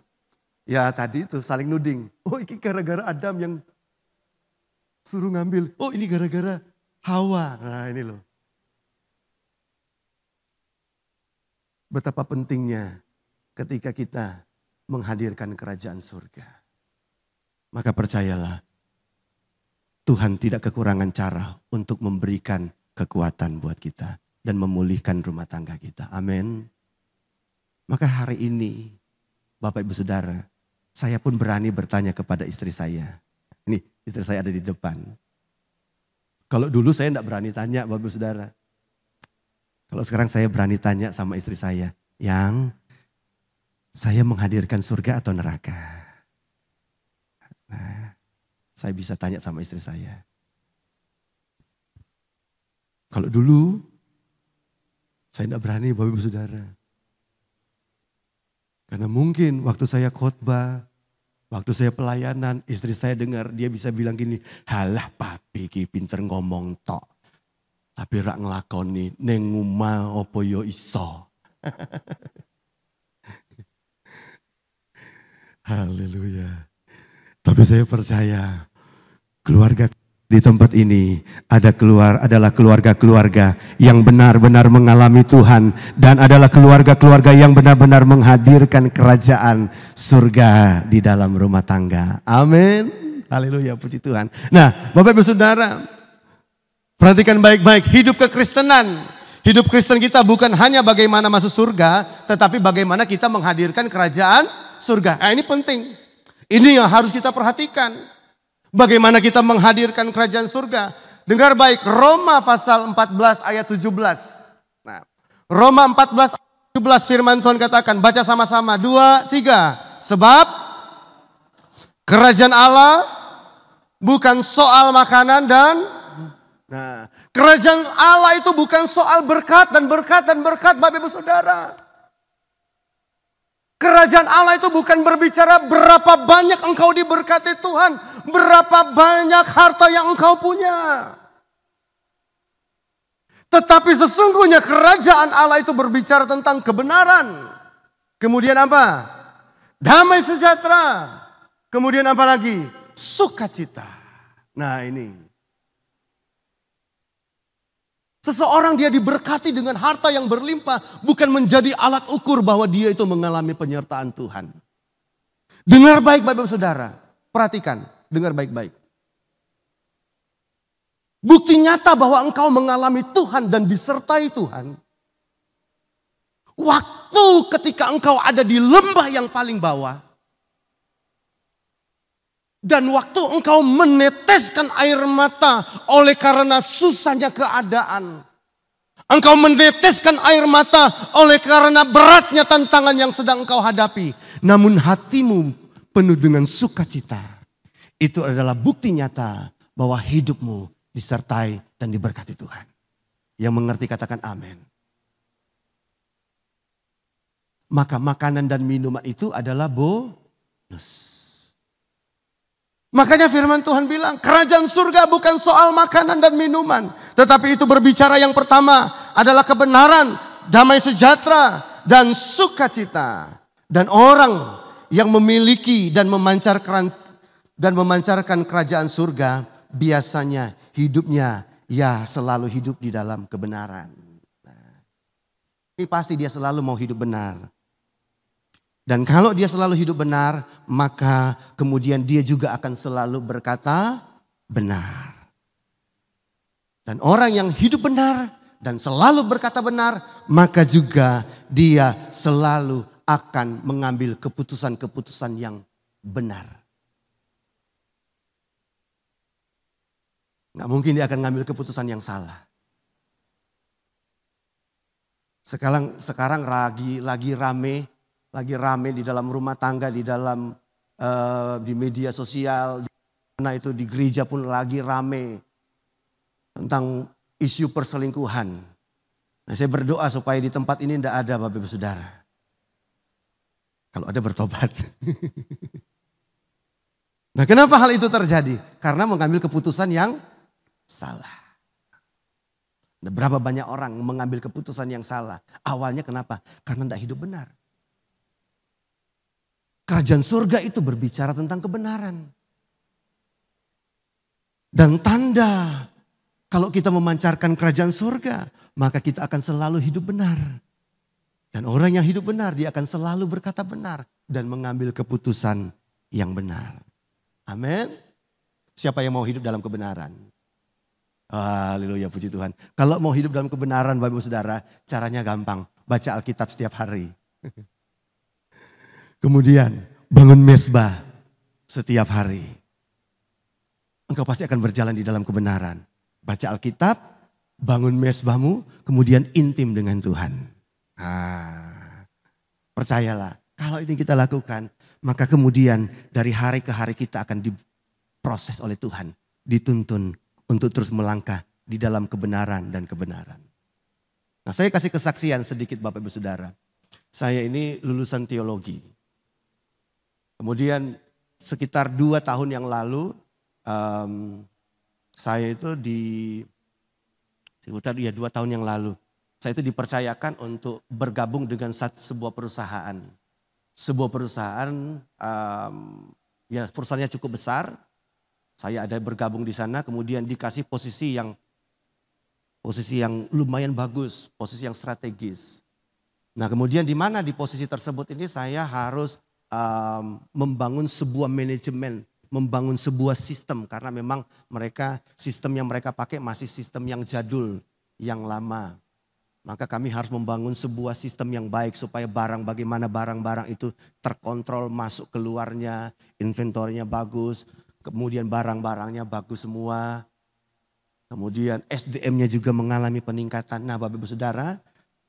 Ya tadi itu saling nuding. Oh ini gara-gara Adam yang suruh ngambil. Oh ini gara-gara Hawa. Nah ini loh. Betapa pentingnya ketika kita menghadirkan kerajaan surga. Maka percayalah, Tuhan tidak kekurangan cara untuk memberikan kekuatan buat kita dan memulihkan rumah tangga kita. Amin. Maka hari ini, Bapak Ibu Saudara, saya pun berani bertanya kepada istri saya. Ini istri saya ada di depan. Kalau dulu saya tidak berani tanya Bapak Ibu Saudara. Kalau sekarang saya berani tanya sama istri saya, yang saya menghadirkan surga atau neraka? Nah, saya bisa tanya sama istri saya. Kalau dulu, saya tidak berani Bapak Ibu Saudara. Karena mungkin waktu saya khotbah, Waktu saya pelayanan, istri saya dengar dia bisa bilang gini, halah papi ki pinter ngomong tok. Tapi rak ngelakoni, neng nguma opo yo iso. Haleluya. Tapi saya percaya keluarga di tempat ini adalah keluarga-keluarga yang benar-benar mengalami Tuhan. Dan adalah keluarga-keluarga yang benar-benar menghadirkan kerajaan surga di dalam rumah tangga. Amin. Haleluya, puji Tuhan. Nah, Bapak Ibu Saudara, perhatikan baik-baik hidup kekristenan. Hidup Kristen kita bukan hanya bagaimana masuk surga, tetapi bagaimana kita menghadirkan kerajaan surga. Nah, ini penting. Ini yang harus kita perhatikan. Bagaimana kita menghadirkan kerajaan surga. Dengar baik, Roma pasal 14 ayat 17. Nah, Roma 14 ayat 17 firman Tuhan katakan, baca sama-sama, 2, 3. Sebab kerajaan Allah bukan soal makanan dan... Nah, kerajaan Allah itu bukan soal berkat dan berkat dan berkat, Bapak Ibu Saudara. Kerajaan Allah itu bukan berbicara berapa banyak engkau diberkati Tuhan, berapa banyak harta yang engkau punya. Tetapi sesungguhnya kerajaan Allah itu berbicara tentang kebenaran. Kemudian apa? Damai sejahtera. Kemudian apa lagi? Sukacita. Nah, ini. Seseorang dia diberkati dengan harta yang berlimpah bukan menjadi alat ukur bahwa dia itu mengalami penyertaan Tuhan. Dengar baik Bapak Saudara, perhatikan, dengar baik-baik. Bukti nyata bahwa engkau mengalami Tuhan dan disertai Tuhan. Waktu ketika engkau ada di lembah yang paling bawah. Dan waktu engkau meneteskan air mata oleh karena susahnya keadaan. Engkau meneteskan air mata oleh karena beratnya tantangan yang sedang engkau hadapi. Namun hatimu penuh dengan sukacita. Itu adalah bukti nyata bahwa hidupmu disertai dan diberkati Tuhan. Yang mengerti katakan amin. Maka makanan dan minuman itu adalah bonus. Makanya firman Tuhan bilang, kerajaan surga bukan soal makanan dan minuman. Tetapi itu berbicara yang pertama adalah kebenaran, damai sejahtera, dan sukacita. Dan orang yang memiliki dan memancarkan kerajaan surga, biasanya hidupnya ya selalu hidup di dalam kebenaran. Nah, ini pasti dia selalu mau hidup benar. Dan kalau dia selalu hidup benar, maka kemudian dia juga akan selalu berkata benar. Dan orang yang hidup benar dan selalu berkata benar, maka juga dia selalu akan mengambil keputusan-keputusan yang benar. Nggak mungkin dia akan mengambil keputusan yang salah. Sekarang lagi rame di dalam rumah tangga, di dalam di media sosial, karena itu di gereja pun lagi rame tentang isu perselingkuhan. Nah, saya berdoa supaya di tempat ini tidak ada Bapak Ibu Saudara. Kalau ada bertobat. Nah, kenapa hal itu terjadi? Karena mengambil keputusan yang salah. Nah, berapa banyak orang mengambil keputusan yang salah? Awalnya kenapa? Karena tidak hidup benar. Kerajaan surga itu berbicara tentang kebenaran. Dan tanda kalau kita memancarkan kerajaan surga, maka kita akan selalu hidup benar. Dan orang yang hidup benar, dia akan selalu berkata benar dan mengambil keputusan yang benar. Amin. Siapa yang mau hidup dalam kebenaran? Haleluya, puji Tuhan. Kalau mau hidup dalam kebenaran Bapak Ibu Saudara, caranya gampang. Baca Alkitab setiap hari. Kemudian bangun mezbah setiap hari. Engkau pasti akan berjalan di dalam kebenaran. Baca Alkitab, bangun mezbahmu, kemudian intim dengan Tuhan. Percayalah, kalau itu kita lakukan, maka kemudian dari hari ke hari kita akan diproses oleh Tuhan. Dituntun untuk terus melangkah di dalam kebenaran dan kebenaran. Nah, saya kasih kesaksian sedikit Bapak Ibu Saudara. Saya ini lulusan teologi. Kemudian sekitar 2 tahun yang lalu, saya itu sekitar 2 tahun yang lalu, saya itu dipercayakan untuk bergabung dengan sebuah perusahaan. Sebuah perusahaan, ya perusahaannya cukup besar. Saya ada bergabung di sana, kemudian dikasih posisi yang lumayan bagus, posisi yang strategis. Nah kemudian di mana di posisi tersebut ini saya harus membangun sebuah manajemen, membangun sebuah sistem. Karena memang sistem yang mereka pakai masih sistem yang jadul, yang lama. Maka kami harus membangun sebuah sistem yang baik supaya bagaimana barang-barang itu terkontrol masuk keluarnya, inventornya bagus, kemudian barang-barangnya bagus semua. Kemudian SDM-nya juga mengalami peningkatan. Nah Bapak Ibu Saudara,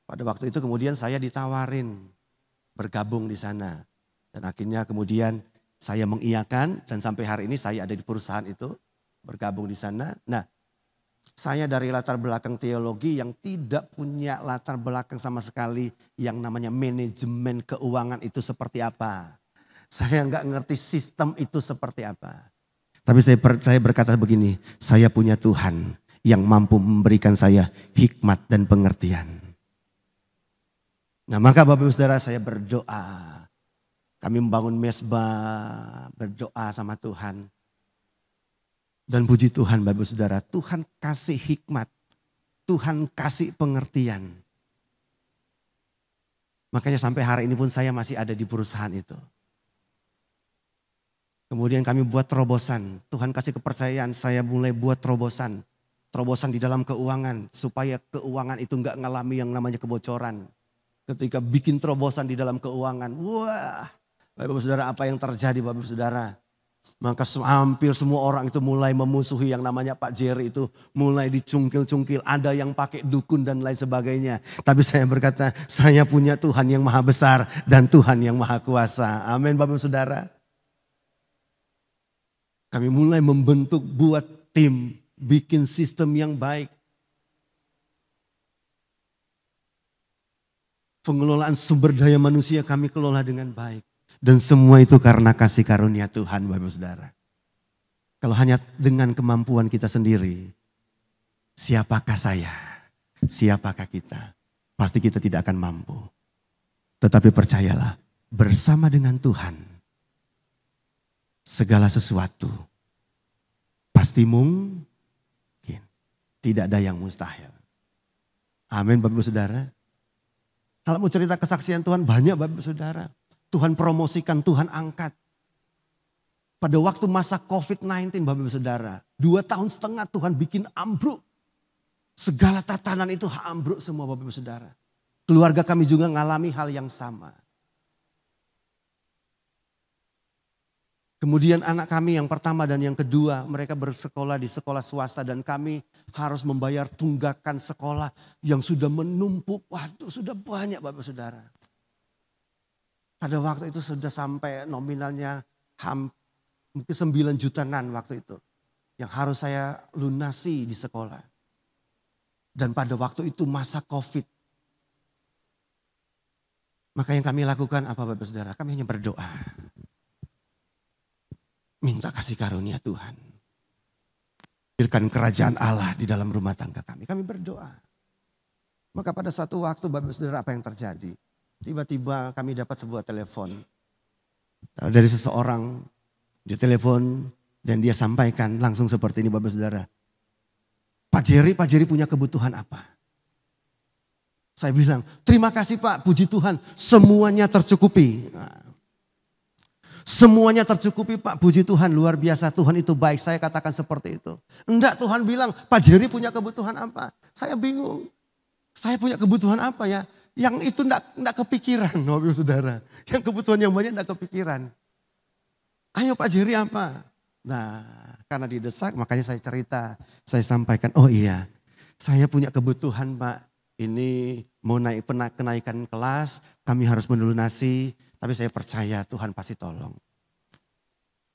pada waktu itu kemudian saya ditawarin bergabung di sana. Dan akhirnya kemudian saya mengiyakan dan sampai hari ini saya ada di perusahaan itu bergabung di sana. Nah saya dari latar belakang teologi yang tidak punya latar belakang sama sekali yang namanya manajemen keuangan itu seperti apa. Saya nggak ngerti sistem itu seperti apa. Tapi saya berkata begini, saya punya Tuhan yang mampu memberikan saya hikmat dan pengertian. Nah maka Bapak Ibu Saudara saya berdoa. Kami membangun mesbah, berdoa sama Tuhan. Dan puji Tuhan Bapak Ibu Saudara, Tuhan kasih hikmat, Tuhan kasih pengertian. Makanya sampai hari ini pun saya masih ada di perusahaan itu. Kemudian kami buat terobosan, Tuhan kasih kepercayaan, saya mulai buat terobosan. Terobosan di dalam keuangan, supaya keuangan itu enggak ngalami yang namanya kebocoran. Ketika bikin terobosan di dalam keuangan, wah Bapak Saudara apa yang terjadi Bapak Saudara. Maka hampir semua orang itu mulai memusuhi yang namanya Pak Jerry itu. Mulai dicungkil-cungkil, ada yang pakai dukun dan lain sebagainya. Tapi saya berkata, saya punya Tuhan yang maha besar dan Tuhan yang maha kuasa. Amin Bapak Saudara. Kami mulai membentuk, buat tim, bikin sistem yang baik. Pengelolaan sumber daya manusia kami kelola dengan baik. Dan semua itu karena kasih karunia Tuhan Bapak Saudara. Kalau hanya dengan kemampuan kita sendiri, siapakah saya? Siapakah kita? Pasti kita tidak akan mampu. Tetapi percayalah, bersama dengan Tuhan, segala sesuatu pasti mungkin. Tidak ada yang mustahil. Amin Bapak Saudara. Kalau mau cerita kesaksian Tuhan banyak Bapak Saudara. Tuhan promosikan, Tuhan angkat. Pada waktu masa COVID-19 Bapak Saudara. 2,5 tahun Tuhan bikin ambruk. Segala tatanan itu ambruk semua Bapak Saudara. Keluarga kami juga mengalami hal yang sama. Kemudian anak kami yang pertama dan yang kedua, mereka bersekolah di sekolah swasta dan kami harus membayar tunggakan sekolah yang sudah menumpuk. Waduh, sudah banyak Bapak Saudara. Pada waktu itu sudah sampai nominalnya mungkin 9 jutaan waktu itu. Yang harus saya lunasi di sekolah. Dan pada waktu itu masa COVID. Maka yang kami lakukan apa Bapak Saudara? Kami hanya berdoa. Minta kasih karunia Tuhan. Hadirkan kerajaan Allah di dalam rumah tangga kami. Kami berdoa. Maka pada satu waktu Bapak Saudara apa yang terjadi? Tiba-tiba kami dapat sebuah telepon. Dari seseorang. Dia telepon dan dia sampaikan langsung seperti ini Bapak Saudara. Pak Jerry punya kebutuhan apa? Saya bilang, terima kasih Pak, puji Tuhan. Semuanya tercukupi. Nah, semuanya tercukupi Pak, puji Tuhan, luar biasa, Tuhan itu baik, saya katakan seperti itu. Enggak, Tuhan bilang Pak Jerry punya kebutuhan apa? Saya bingung, saya punya kebutuhan apa ya? Yang itu enggak kepikiran Bapak Saudara. Yang kebutuhan yang banyak enggak kepikiran. Ayo Pak Jerry apa? Nah karena didesak makanya saya cerita, saya sampaikan, oh iya saya punya kebutuhan Pak. Ini mau kenaikan kelas, kami harus melunasi. Tapi saya percaya Tuhan pasti tolong.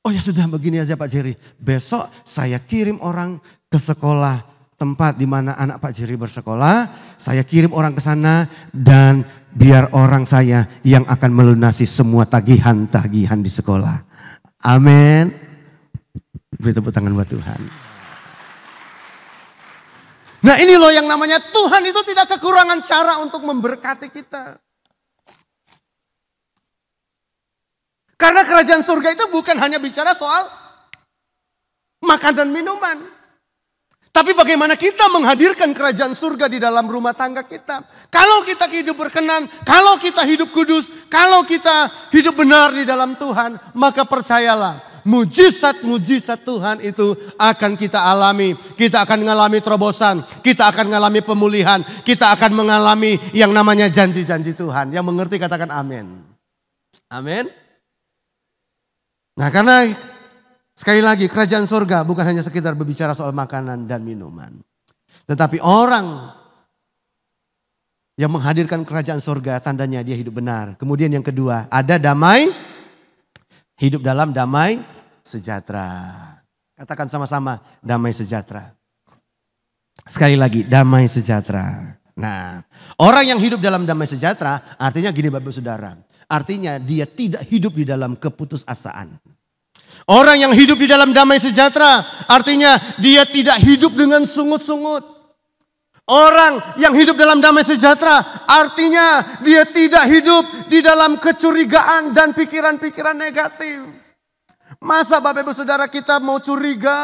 Oh ya sudah begini aja Pak Jerry. Besok saya kirim orang ke sekolah tempat di mana anak Pak Jerry bersekolah. Saya kirim orang ke sana dan biar orang saya yang akan melunasi semua tagihan-tagihan di sekolah. Amin. Beri tepuk tangan buat Tuhan. Nah ini loh yang namanya Tuhan itu tidak kekurangan cara untuk memberkati kita. Karena kerajaan surga itu bukan hanya bicara soal makan dan minuman. Tapi bagaimana kita menghadirkan kerajaan surga di dalam rumah tangga kita. Kalau kita hidup berkenan, kalau kita hidup kudus, kalau kita hidup benar di dalam Tuhan, maka percayalah, mujizat-mujizat Tuhan itu akan kita alami. Kita akan mengalami terobosan, kita akan mengalami pemulihan, kita akan mengalami yang namanya janji-janji Tuhan. Yang mengerti katakan amin. Amin. Nah karena sekali lagi kerajaan surga bukan hanya sekedar berbicara soal makanan dan minuman. Tetapi orang yang menghadirkan kerajaan surga tandanya dia hidup benar. Kemudian yang kedua ada damai, hidup dalam damai sejahtera. Katakan sama-sama damai sejahtera. Sekali lagi damai sejahtera. Nah orang yang hidup dalam damai sejahtera artinya gini Bapak Saudara. Artinya dia tidak hidup di dalam keputusasaan. Orang yang hidup di dalam damai sejahtera artinya dia tidak hidup dengan sungut-sungut. Orang yang hidup dalam damai sejahtera artinya dia tidak hidup di dalam kecurigaan dan pikiran-pikiran negatif. Masa Bapak Ibu Saudara kita mau curiga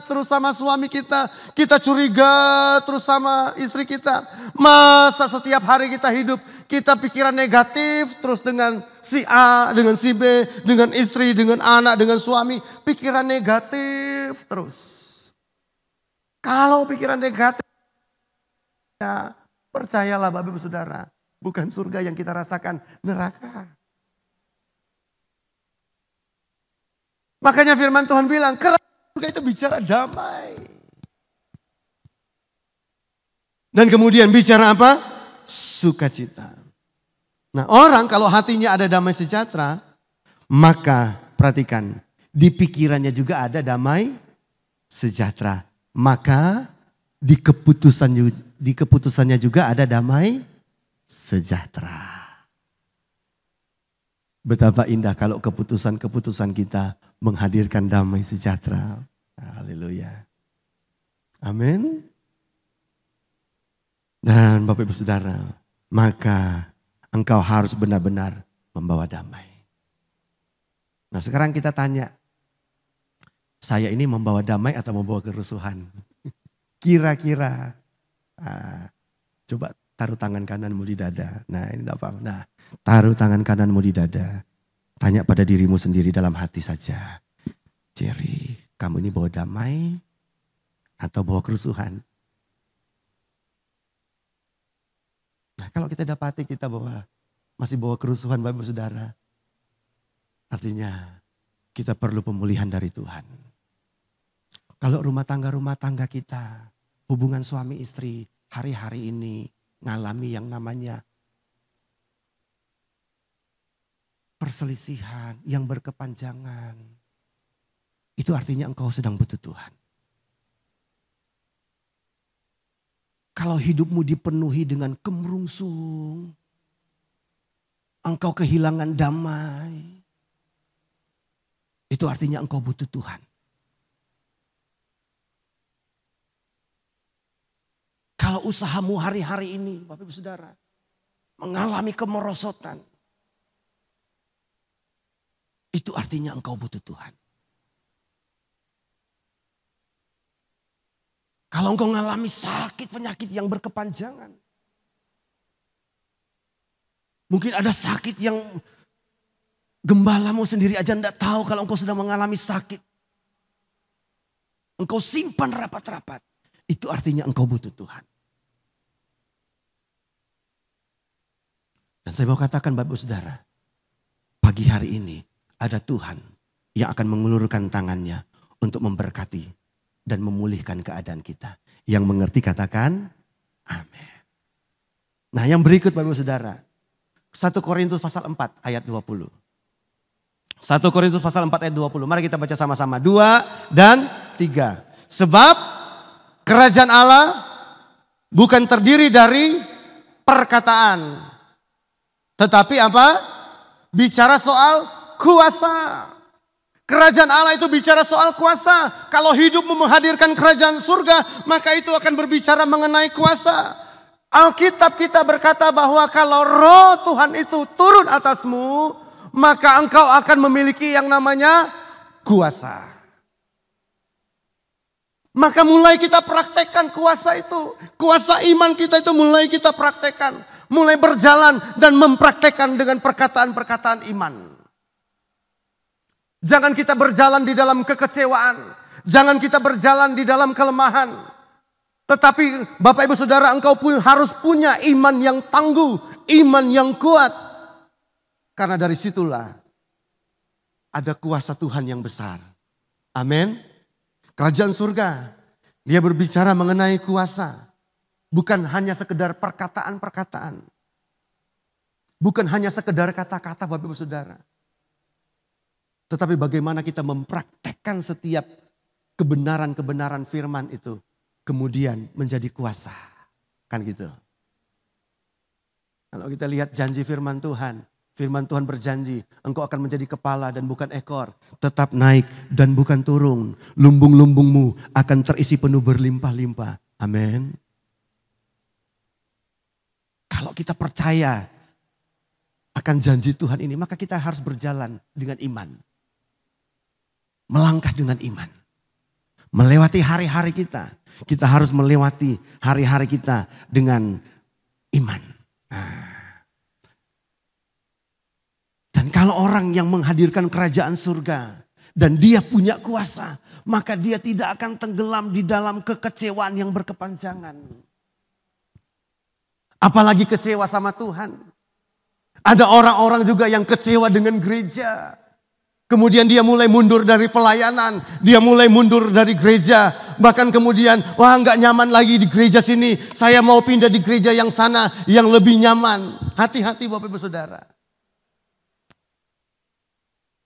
terus sama suami kita curiga terus sama istri kita. Masa setiap hari kita hidup kita pikiran negatif terus dengan si A, dengan si B, dengan istri, dengan anak, dengan suami. Pikiran negatif terus. Kalau pikiran negatif, ya percayalah Bapak Ibu Saudara, bukan surga yang kita rasakan, neraka. Makanya firman Tuhan bilang, kerajaan surga itu bicara damai. Dan kemudian bicara apa? Sukacita. Nah orang kalau hatinya ada damai sejahtera, maka perhatikan, di pikirannya juga ada damai sejahtera. Maka di keputusannya juga ada damai sejahtera. Betapa indah kalau keputusan-keputusan kita menghadirkan damai sejahtera. Haleluya. Amin. Dan Bapak Ibu Saudara, maka engkau harus benar-benar membawa damai. Nah sekarang kita tanya, saya ini membawa damai atau membawa kerusuhan? Kira-kira, coba taruh tangan kananmu di dada. Nah ini apa? Nah taruh tangan kananmu di dada. Tanya pada dirimu sendiri dalam hati saja. Jerry, kamu ini bawa damai atau bawa kerusuhan? Nah kalau kita dapati kita masih bawa kerusuhan Bapak Saudara. Artinya kita perlu pemulihan dari Tuhan. Kalau rumah tangga kita, hubungan suami istri hari-hari ini ngalami yang namanya perselisihan yang berkepanjangan. Itu artinya engkau sedang butuh Tuhan. Kalau hidupmu dipenuhi dengan kemerungsung, engkau kehilangan damai, itu artinya engkau butuh Tuhan. Kalau usahamu hari-hari ini, Bapak Ibu Saudara, mengalami kemerosotan, itu artinya engkau butuh Tuhan. Kalau engkau mengalami sakit, penyakit yang berkepanjangan. Mungkin ada sakit yang gembalamu sendiri aja tidak tahu kalau engkau sedang mengalami sakit. Engkau simpan rapat-rapat. Itu artinya engkau butuh Tuhan. Dan saya mau katakan Bapak Saudara, pagi hari ini ada Tuhan yang akan mengulurkan tangannya untuk memberkati dan memulihkan keadaan kita. Yang mengerti katakan amin. Nah yang berikut Bapak Saudara, 1 Korintus pasal 4 ayat 20. 1 Korintus pasal 4 ayat 20. Mari kita baca sama-sama. 2 dan 3. Sebab kerajaan Allah bukan terdiri dari perkataan. Tetapi apa? Bicara soal kuasa. Kerajaan Allah itu bicara soal kuasa. Kalau hidupmu menghadirkan kerajaan surga, maka itu akan berbicara mengenai kuasa. Alkitab kita berkata bahwa kalau roh Tuhan itu turun atasmu, maka engkau akan memiliki yang namanya kuasa. Maka mulai kita praktekkan kuasa itu. Kuasa iman kita itu mulai kita praktekkan. Mulai berjalan dan mempraktekkan dengan perkataan-perkataan iman. Jangan kita berjalan di dalam kekecewaan. Jangan kita berjalan di dalam kelemahan. Tetapi Bapak Ibu Saudara, engkau pun harus punya iman yang tangguh. Iman yang kuat. Karena dari situlah ada kuasa Tuhan yang besar. Amin. Kerajaan surga, dia berbicara mengenai kuasa. Bukan hanya sekedar perkataan-perkataan. Bukan hanya sekedar kata-kata Bapak Ibu Saudara. Tetapi bagaimana kita mempraktekkan setiap kebenaran-kebenaran firman itu. Kemudian menjadi kuasa. Kan gitu. Kalau kita lihat janji firman Tuhan. Firman Tuhan berjanji, engkau akan menjadi kepala dan bukan ekor. Tetap naik dan bukan turun. Lumbung-lumbungmu akan terisi penuh berlimpah-limpah. Amin. Kalau kita percaya akan janji Tuhan ini, maka kita harus berjalan dengan iman. Melangkah dengan iman. Melewati hari-hari kita. Kita harus melewati hari-hari kita dengan iman. Dan kalau orang yang menghadirkan kerajaan surga dan dia punya kuasa, maka dia tidak akan tenggelam di dalam kekecewaan yang berkepanjangan. Apalagi kecewa sama Tuhan. Ada orang-orang juga yang kecewa dengan gereja. Kemudian dia mulai mundur dari pelayanan, dia mulai mundur dari gereja. Bahkan kemudian, wah nggak nyaman lagi di gereja sini. Saya mau pindah di gereja yang sana yang lebih nyaman. Hati-hati Bapak Ibu Saudara.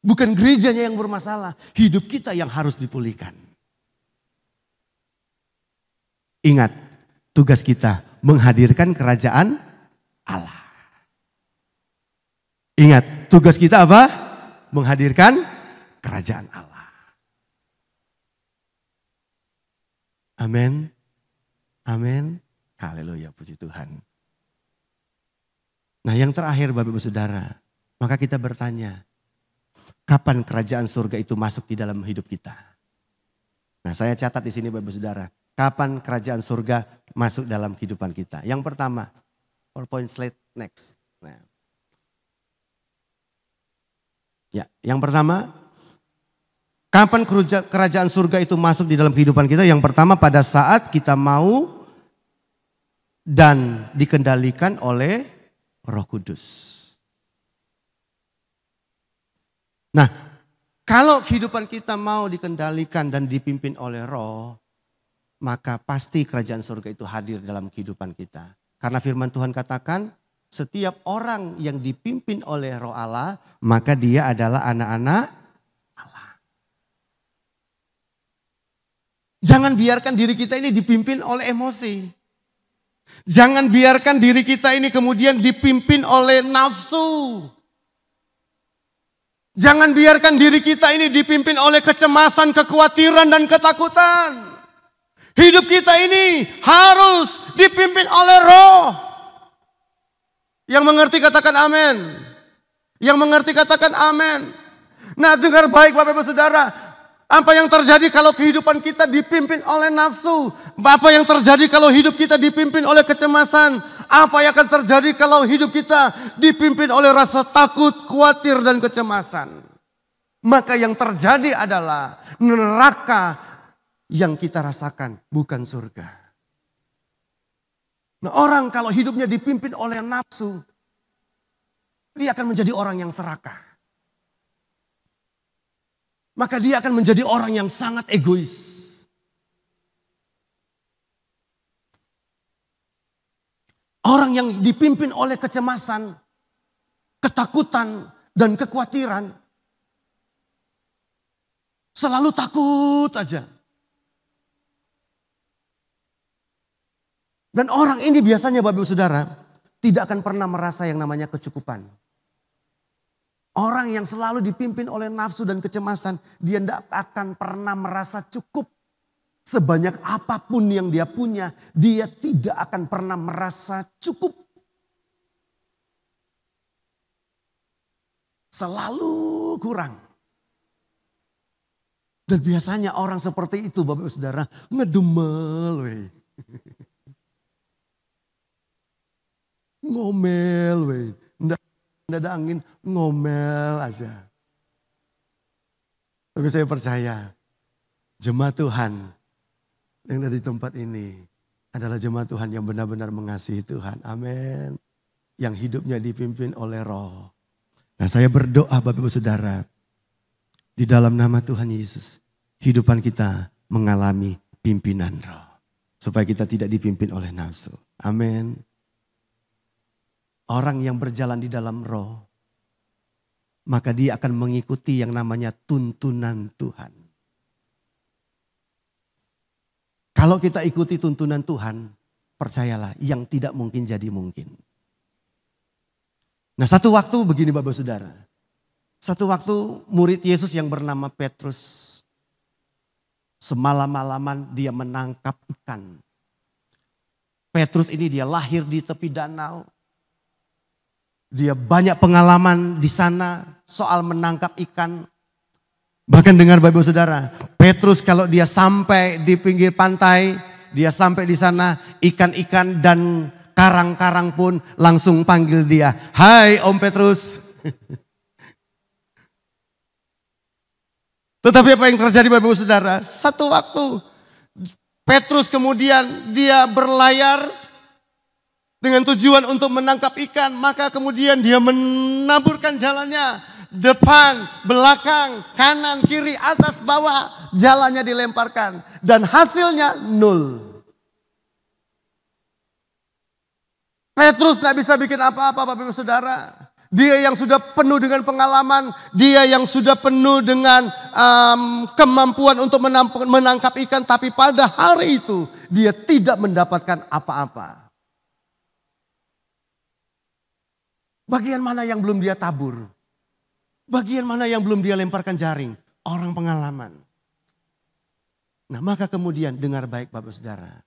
Bukan gerejanya yang bermasalah, hidup kita yang harus dipulihkan. Ingat, tugas kita menghadirkan kerajaan Allah. Ingat, tugas kita apa? Menghadirkan kerajaan Allah. Amin. Amin. Haleluya, puji Tuhan. Nah yang terakhir Bapak Ibu Saudara, maka kita bertanya, kapan kerajaan surga itu masuk di dalam hidup kita? Nah saya catat di sini Bapak Ibu Saudara, kapan kerajaan surga masuk dalam kehidupan kita? Yang pertama, PowerPoint slide next. Nah. Ya, yang pertama, kapan kerajaan surga itu masuk di dalam kehidupan kita? Yang pertama pada saat kita mau dan dikendalikan oleh Roh Kudus. Nah, kalau kehidupan kita mau dikendalikan dan dipimpin oleh Roh, maka pasti kerajaan surga itu hadir dalam kehidupan kita. Karena firman Tuhan katakan, setiap orang yang dipimpin oleh Roh Allah, maka dia adalah anak-anak Allah. Jangan biarkan diri kita ini dipimpin oleh emosi. Jangan biarkan diri kita ini kemudian dipimpin oleh nafsu. Jangan biarkan diri kita ini dipimpin oleh kecemasan, kekhawatiran, dan ketakutan. Hidup kita ini harus dipimpin oleh Roh. Yang mengerti katakan amin. Yang mengerti katakan amin. Nah dengar baik Bapak Ibu Saudara. Apa yang terjadi kalau kehidupan kita dipimpin oleh nafsu? Apa yang terjadi kalau hidup kita dipimpin oleh kecemasan? Apa yang akan terjadi kalau hidup kita dipimpin oleh rasa takut, khawatir, dan kecemasan? Maka yang terjadi adalah neraka yang kita rasakan, bukan surga. Nah orang kalau hidupnya dipimpin oleh nafsu, dia akan menjadi orang yang serakah. Maka dia akan menjadi orang yang sangat egois. Orang yang dipimpin oleh kecemasan, ketakutan, dan kekhawatiran. Selalu takut aja. Dan orang ini biasanya Bapak Ibu Saudara tidak akan pernah merasa yang namanya kecukupan. Orang yang selalu dipimpin oleh nafsu dan kecemasan, dia tidak akan pernah merasa cukup. Sebanyak apapun yang dia punya, dia tidak akan pernah merasa cukup. Selalu kurang. Dan biasanya orang seperti itu Bapak Ibu Saudara ngedumel. Wey. Ngomel. Wey. Nggak ada angin, ngomel aja. Tapi saya percaya jemaat Tuhan yang ada di tempat ini adalah jemaat Tuhan yang benar-benar mengasihi Tuhan. Amin. Yang hidupnya dipimpin oleh Roh. Nah, saya berdoa Bapak Ibu Saudara, di dalam nama Tuhan Yesus, kehidupan kita mengalami pimpinan Roh. Supaya kita tidak dipimpin oleh nafsu. Amin. Orang yang berjalan di dalam Roh, maka dia akan mengikuti yang namanya tuntunan Tuhan. Kalau kita ikuti tuntunan Tuhan, percayalah yang tidak mungkin jadi mungkin. Nah, satu waktu begini Bapak Saudara. Satu waktu murid Yesus yang bernama Petrus, semalam-malaman dia menangkap ikan. Petrus ini dia lahir di tepi danau. Dia banyak pengalaman di sana soal menangkap ikan. Bahkan dengar Bapak Saudara, Petrus kalau dia sampai di pinggir pantai, dia sampai di sana, ikan-ikan dan karang-karang pun langsung panggil dia. Hai Om Petrus. Tetapi apa yang terjadi Bapak Saudara? Satu waktu Petrus kemudian dia berlayar dengan tujuan untuk menangkap ikan, maka kemudian dia menaburkan jalannya. Depan, belakang, kanan, kiri, atas, bawah. Jalannya dilemparkan. Dan hasilnya 0. Petrus gak bisa bikin apa-apa Bapak Ibu Saudara. Dia yang sudah penuh dengan pengalaman. Dia yang sudah penuh dengan kemampuan untuk menangkap ikan. Tapi pada hari itu dia tidak mendapatkan apa-apa. Bagian mana yang belum dia tabur? Bagian mana yang belum dia lemparkan jaring? Orang pengalaman. Nah, maka kemudian dengar baik Bapak Saudara.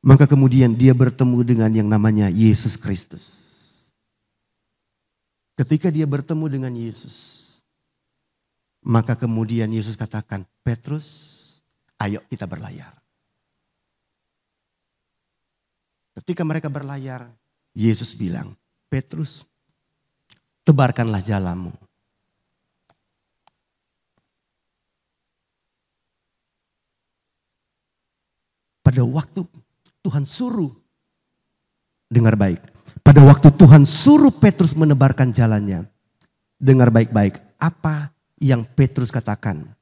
Maka kemudian dia bertemu dengan yang namanya Yesus Kristus. Ketika dia bertemu dengan Yesus, maka kemudian Yesus katakan, Petrus, ayo kita berlayar. Ketika mereka berlayar, Yesus bilang, Petrus, tebarkanlah jalamu. Pada waktu Tuhan suruh, dengar baik. Pada waktu Tuhan suruh Petrus menebarkan jalannya. Dengar baik-baik, apa yang Petrus katakan?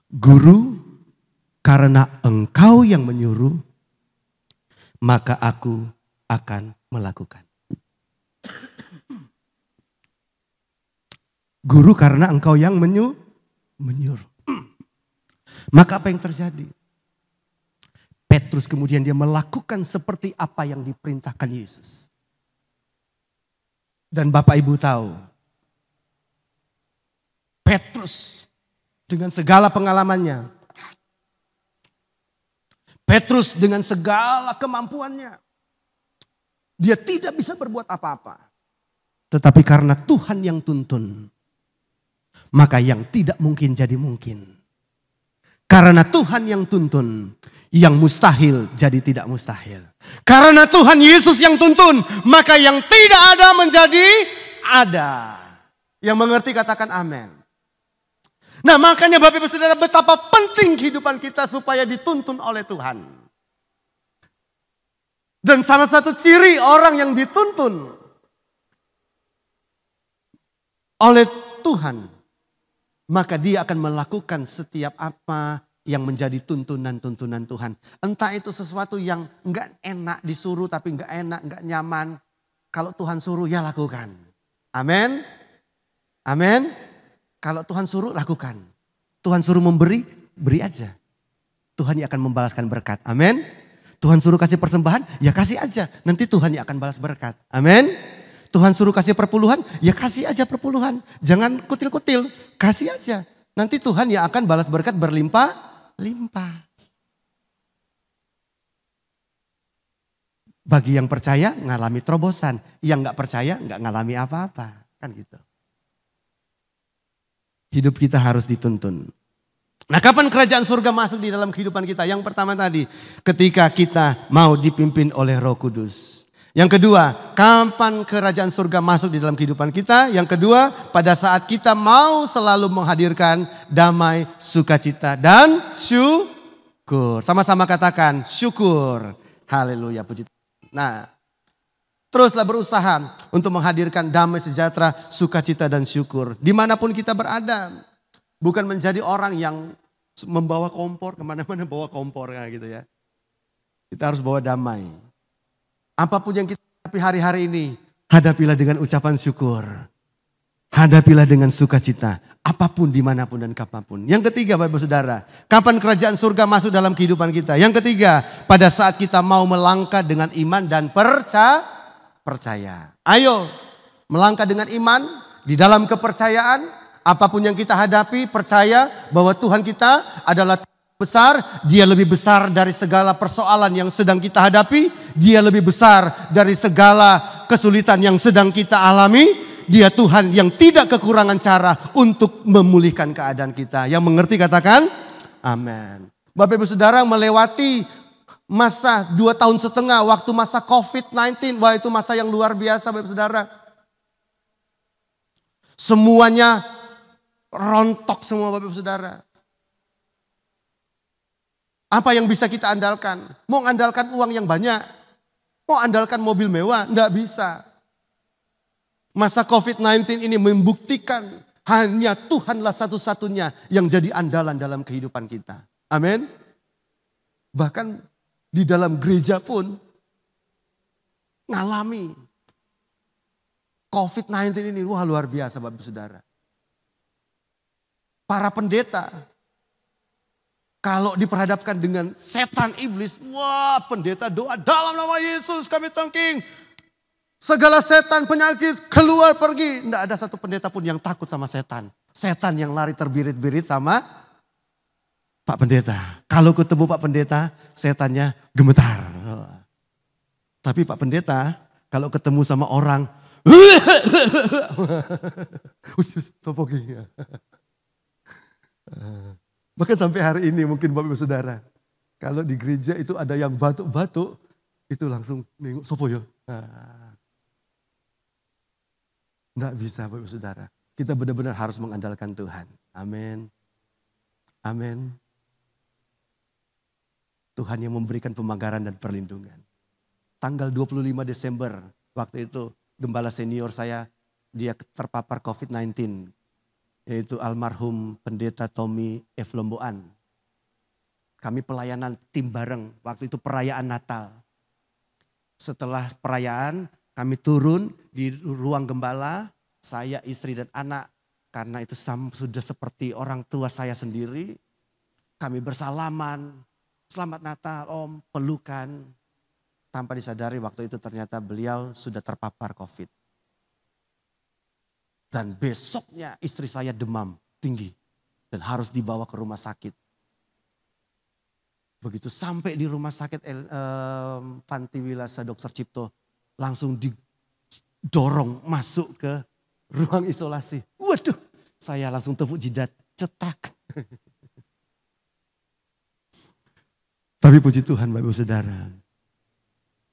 Guru, karena engkau yang menyuruh, maka aku akan melakukan. Guru, karena engkau yang menyuruh. Maka apa yang terjadi? Petrus kemudian dia melakukan seperti apa yang diperintahkan Yesus. Dan Bapak Ibu tahu, Petrus dengan segala pengalamannya, Petrus dengan segala kemampuannya, dia tidak bisa berbuat apa-apa. Tetapi karena Tuhan yang tuntun, maka yang tidak mungkin jadi mungkin. Karena Tuhan yang tuntun, yang mustahil jadi tidak mustahil. Karena Tuhan Yesus yang tuntun, maka yang tidak ada menjadi ada. Yang mengerti katakan amin. Nah, makanya Bapak Ibu Saudara, betapa penting kehidupan kita supaya dituntun oleh Tuhan. Dan salah satu ciri orang yang dituntun oleh Tuhan, maka dia akan melakukan setiap apa yang menjadi tuntunan-tuntunan Tuhan. Entah itu sesuatu yang enggak enak disuruh tapi enggak enak, enggak nyaman. Kalau Tuhan suruh ya lakukan. Amin. Amin. Kalau Tuhan suruh lakukan. Tuhan suruh memberi, beri aja. Tuhan yang akan membalaskan berkat. Amin. Tuhan suruh kasih persembahan, ya kasih aja. Nanti Tuhan yang akan balas berkat. Amin. Tuhan suruh kasih perpuluhan, ya kasih aja perpuluhan. Jangan kutil-kutil, kasih aja. Nanti Tuhan yang akan balas berkat berlimpah-limpah. Bagi yang percaya ngalami terobosan, yang gak percaya gak ngalami apa-apa. Kan gitu. Hidup kita harus dituntun. Nah, kapan kerajaan surga masuk di dalam kehidupan kita? Yang pertama tadi, ketika kita mau dipimpin oleh Roh Kudus. Yang kedua, kapan kerajaan surga masuk di dalam kehidupan kita? Yang kedua, pada saat kita mau selalu menghadirkan damai, sukacita, dan syukur. Sama-sama katakan syukur. Haleluya, puji Tuhan. Nah, teruslah berusaha untuk menghadirkan damai, sejahtera, sukacita, dan syukur. Dimanapun kita berada. Bukan menjadi orang yang membawa kompor, kemana-mana bawa kompor gitu ya. Kita harus bawa damai. Apapun yang kita hadapi hari-hari ini, hadapilah dengan ucapan syukur. Hadapilah dengan sukacita. Apapun, dimanapun, dan kapanpun. Yang ketiga, Bapak Ibu Saudara, kapan kerajaan surga masuk dalam kehidupan kita? Yang ketiga, pada saat kita mau melangkah dengan iman dan percaya. Ayo, melangkah dengan iman, di dalam kepercayaan. Apapun yang kita hadapi, percaya bahwa Tuhan kita adalah besar. Dia lebih besar dari segala persoalan yang sedang kita hadapi. Dia lebih besar dari segala kesulitan yang sedang kita alami. Dia Tuhan yang tidak kekurangan cara untuk memulihkan keadaan kita. Yang mengerti katakan, amin. Bapak Ibu Saudara, melewati masa 2 tahun setengah waktu masa COVID-19. Wah, itu masa yang luar biasa Bapak Ibu Saudara. Semuanya rontok semua Bapak Ibu Saudara. Apa yang bisa kita andalkan? Mau andalkan uang yang banyak? Mau andalkan mobil mewah? Enggak bisa. Masa COVID-19 ini membuktikan hanya Tuhanlah satu-satunya yang jadi andalan dalam kehidupan kita. Amin. Bahkan di dalam gereja pun ngalami COVID-19 ini. Wah, luar biasa Bapak Ibu Saudara. Para pendeta, kalau diperhadapkan dengan setan iblis, wah pendeta doa dalam nama Yesus kami tongking. Segala setan penyakit keluar pergi. Tidak ada satu pendeta pun yang takut sama setan. Setan yang lari terbirit-birit sama Pak Pendeta. Kalau ketemu Pak Pendeta, setannya gemetar. Tapi Pak Pendeta kalau ketemu sama orang, bahkan sampai hari ini mungkin Bapak Ibu Saudara, kalau di gereja itu ada yang batuk-batuk, itu langsung nengok sopo yo. Nggak bisa Bapak Ibu Saudara. Kita benar-benar harus mengandalkan Tuhan. Amin. Amin. Tuhan yang memberikan pemagaran dan perlindungan. Tanggal 25 Desember, waktu itu gembala senior saya, dia terpapar COVID-19. Yaitu almarhum pendeta Tommy F. Lomboan. Kami pelayanan tim bareng, waktu itu perayaan Natal. Setelah perayaan kami turun di ruang gembala, saya, istri dan anak. Karena itu sudah seperti orang tua saya sendiri. Kami bersalaman, selamat Natal Om, pelukan. Tanpa disadari waktu itu ternyata beliau sudah terpapar COVID. Dan besoknya istri saya demam tinggi dan harus dibawa ke rumah sakit. Begitu sampai di rumah sakit Panti Wilasa Dr. Cipto, langsung didorong masuk ke ruang isolasi. Waduh, saya langsung tepuk jidat, cetak. Tapi puji Tuhan Bapak Ibu Saudara,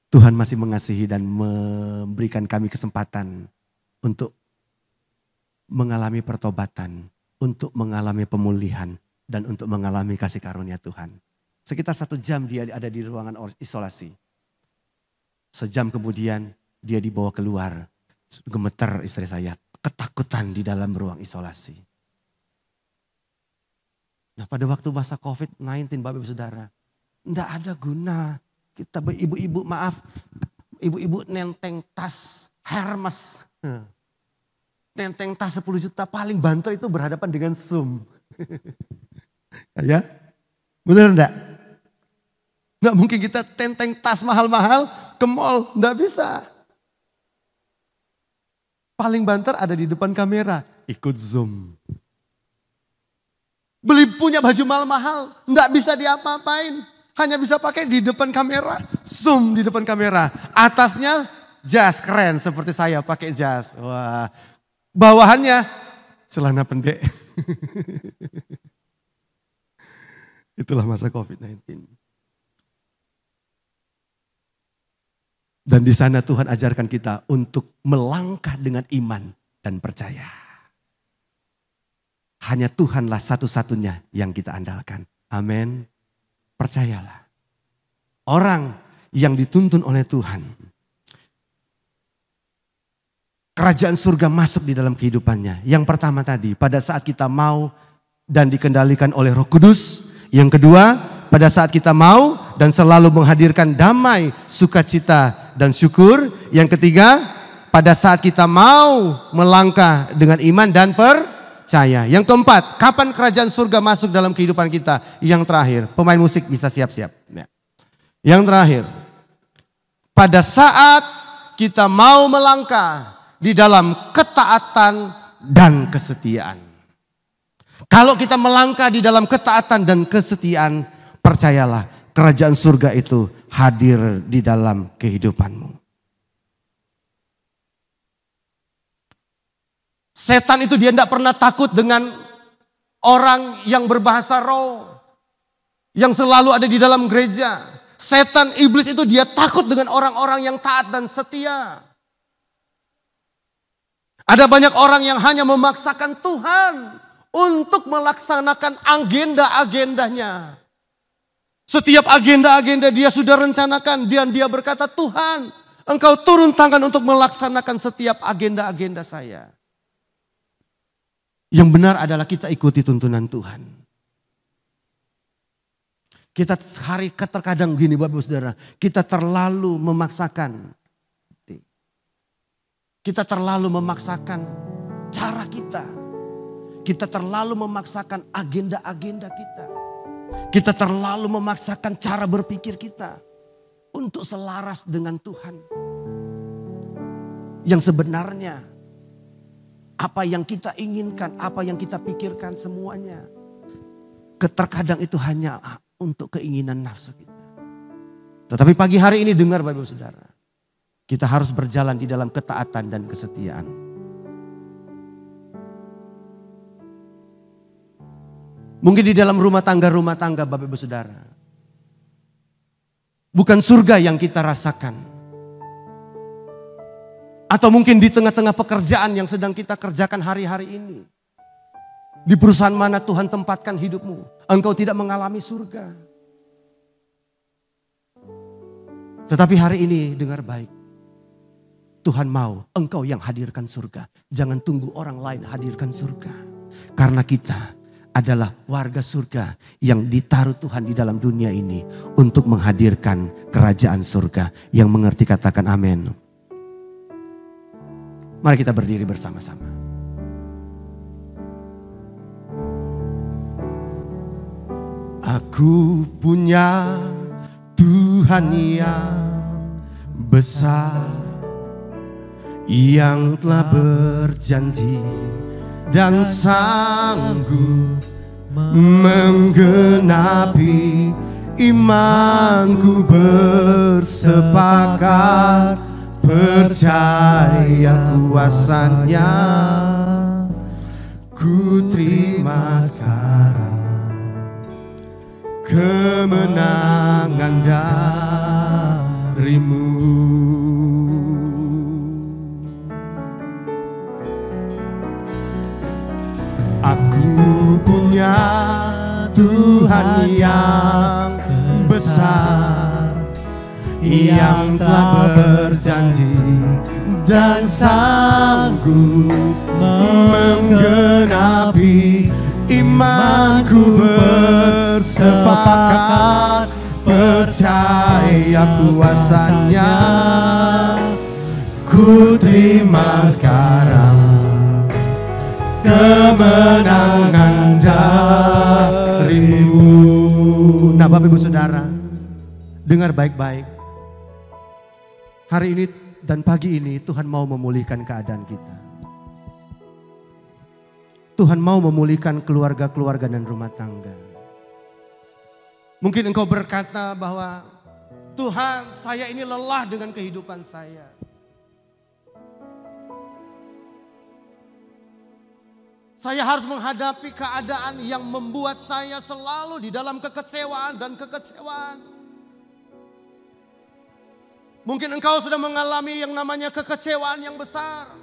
Tuhan masih mengasihi dan memberikan kami kesempatan untuk mengalami pertobatan, untuk mengalami pemulihan, dan untuk mengalami kasih karunia Tuhan. Sekitar 1 jam dia ada di ruangan isolasi. Sejam kemudian dia dibawa keluar. Gemeter istri saya, ketakutan di dalam ruang isolasi. Nah pada waktu masa COVID-19 Bapak Ibu Saudara, enggak ada guna. Kita ibu-ibu maaf, ibu-ibu nenteng tas Hermes. Nenteng tas 10 juta paling banter itu berhadapan dengan Zoom. Ya, benar enggak? Enggak mungkin kita tenteng tas mahal-mahal ke mall, enggak bisa. paling banter ada di depan kamera, ikut Zoom. Beli punya baju mahal-mahal, nggak bisa diapa-apain. Hanya bisa pakai di depan kamera, Zoom di depan kamera. Atasnya jas keren seperti saya pakai jas. Wah, bawahannya celana pendek. Itulah masa COVID-19. Dan di sana Tuhan ajarkan kita untuk melangkah dengan iman dan percaya. Hanya Tuhanlah satu-satunya yang kita andalkan. Amin. Percayalah. Orang yang dituntun oleh Tuhan, kerajaan surga masuk di dalam kehidupannya. Yang pertama tadi, pada saat kita mau dan dikendalikan oleh Roh Kudus. Yang kedua, pada saat kita mau dan selalu menghadirkan damai, sukacita, dan syukur. Yang ketiga, pada saat kita mau melangkah dengan iman dan percaya. Yang keempat, kapan kerajaan surga masuk dalam kehidupan kita? Yang terakhir, pemain musik bisa siap-siap. Yang terakhir, pada saat kita mau melangkah di dalam ketaatan dan kesetiaan. Kalau kita melangkah di dalam ketaatan dan kesetiaan, percayalah kerajaan surga itu hadir di dalam kehidupanmu. Setan itu dia tidak pernah takut dengan orang yang berbahasa roh, yang selalu ada di dalam gereja. Setan, iblis itu dia takut dengan orang-orang yang taat dan setia. Ada banyak orang yang hanya memaksakan Tuhan untuk melaksanakan agenda-agendanya. Setiap agenda-agenda dia sudah rencanakan dan dia berkata, Tuhan, Engkau turun tangan untuk melaksanakan setiap agenda-agenda saya. Yang benar adalah kita ikuti tuntunan Tuhan. Kita terkadang gini Bapak Ibu Saudara, kita terlalu memaksakan. Kita terlalu memaksakan cara kita. Kita terlalu memaksakan agenda-agenda kita. Kita terlalu memaksakan cara berpikir kita untuk selaras dengan Tuhan. Yang sebenarnya apa yang kita inginkan, apa yang kita pikirkan semuanya. Terkadang itu hanya untuk keinginan nafsu kita. Tetapi pagi hari ini dengar Bapak Ibu Saudara. Kita harus berjalan di dalam ketaatan dan kesetiaan. Mungkin di dalam rumah tangga Bapak Ibu Saudara. Bukan surga yang kita rasakan. Atau mungkin di tengah-tengah pekerjaan yang sedang kita kerjakan hari-hari ini. Di perusahaan mana Tuhan tempatkan hidupmu. Engkau tidak mengalami surga. Tetapi hari ini dengar baik. Tuhan mau engkau yang hadirkan surga. Jangan tunggu orang lain hadirkan surga. Karena kita adalah warga surga yang ditaruh Tuhan di dalam dunia ini untuk menghadirkan kerajaan surga. Yang mengerti katakan amin. Mari kita berdiri bersama-sama. Aku punya Tuhan yang besar, yang telah berjanji dan sanggup menggenapi imanku. Bersepakat percaya kuasanya, ku terima sekarang kemenangan darimu. Aku punya Tuhan yang besar, yang telah berjanji dan sanggup menggenapi imanku. Bersepakat percaya kuasanya, ku terima sekarang kemenangan darimu. Nah Bapak Ibu Saudara, dengar baik-baik. Hari ini dan pagi ini Tuhan mau memulihkan keadaan kita. Tuhan mau memulihkan keluarga-keluarga dan rumah tangga. Mungkin engkau berkata bahwa Tuhan, saya ini lelah dengan kehidupan saya. Saya harus menghadapi keadaan yang membuat saya selalu di dalam kekecewaan dan kekecewaan. Mungkin engkau sudah mengalami yang namanya kekecewaan yang besar.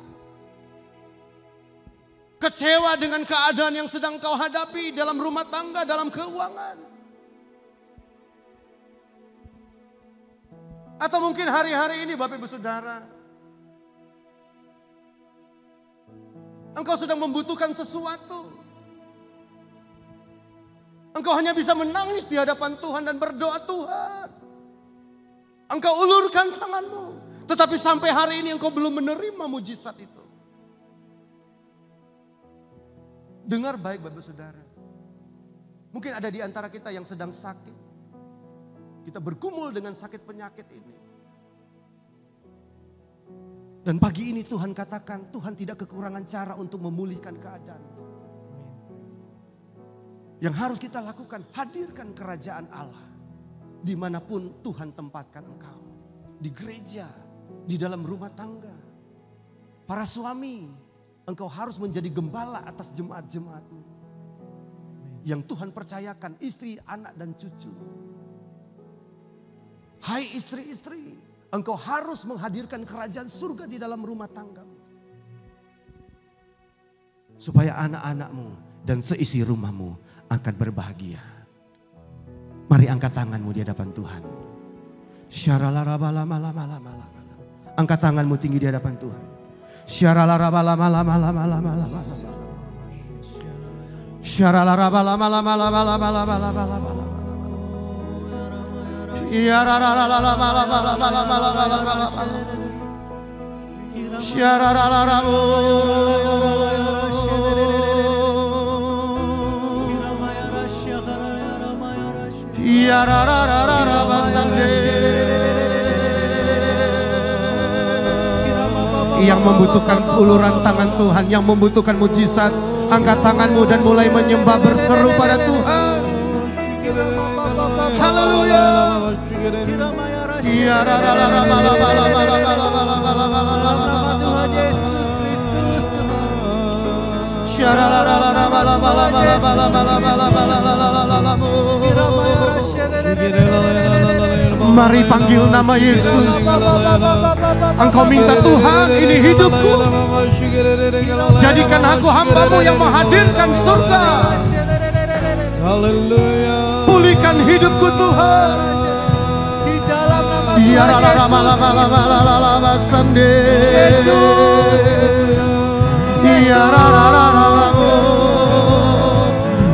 Kecewa dengan keadaan yang sedang kau hadapi dalam rumah tangga, dalam keuangan. Atau mungkin hari-hari ini Bapak Ibu Saudara, engkau sedang membutuhkan sesuatu. Engkau hanya bisa menangis di hadapan Tuhan dan berdoa, Tuhan, engkau ulurkan tanganmu. Tetapi sampai hari ini engkau belum menerima mujizat itu. Dengar baik Bapak Saudara. Mungkin ada di antara kita yang sedang sakit. Kita bergumul dengan sakit penyakit ini. Dan pagi ini Tuhan katakan, Tuhan tidak kekurangan cara untuk memulihkan keadaan. Yang harus kita lakukan, hadirkan kerajaan Allah. Dimanapun Tuhan tempatkan engkau. Di gereja, di dalam rumah tangga. Para suami, engkau harus menjadi gembala atas jemaat-jemaatmu. Yang Tuhan percayakan istri, anak dan cucu. Hai istri-istri, engkau harus menghadirkan kerajaan surga di dalam rumah tanggamu. Supaya anak-anakmu dan seisi rumahmu akan berbahagia. Mari angkat tanganmu di hadapan Tuhan. Angkat tanganmu tinggi di hadapan Tuhan. Yang membutuhkan uluran tangan Tuhan, yang membutuhkan mujizat, angkat tanganmu dan mulai menyembah berseru pada Tuhan. Haleluya. Tuhan Yesus Kristus Mari panggil nama Yesus. Engkau minta, Tuhan, ini hidupku. Jadikan aku hamba-Mu yang menghadirkan surga. Pulihkan hidupku, Tuhan. Di dalam nama Tuhan Yesus.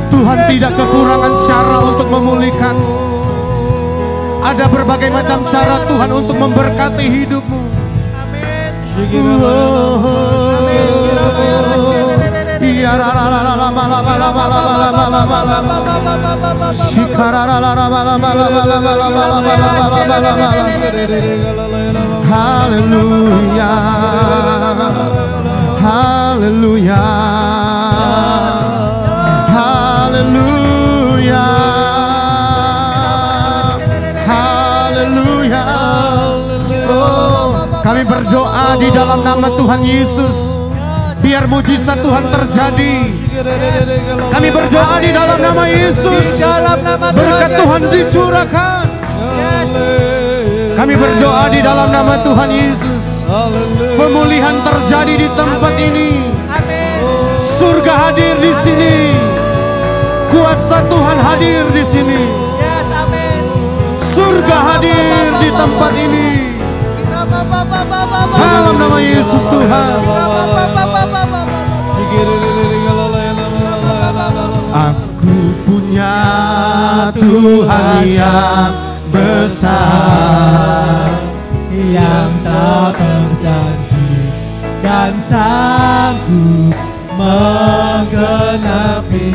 Tuhan tidak kekurangan cara untuk memulihkan. Ada berbagai macam cara Tuhan untuk memberkati hidupmu. Amin. Haleluya. Haleluya. Haleluya. Haleluya. Oh, kami berdoa di dalam nama Tuhan Yesus. Biar mujizat Tuhan terjadi. Kami berdoa di dalam nama Yesus. Berkat Tuhan dicurahkan. Kami berdoa di dalam nama Tuhan Yesus. Pemulihan terjadi di tempat ini. Surga hadir di sini. Kuasa Tuhan hadir di sini. Surga hadir di tempat ini. Dalam nama Yesus Tuhan. Aku punya Tuhan yang besar, yang tak berjanji dan sanggup menggenapi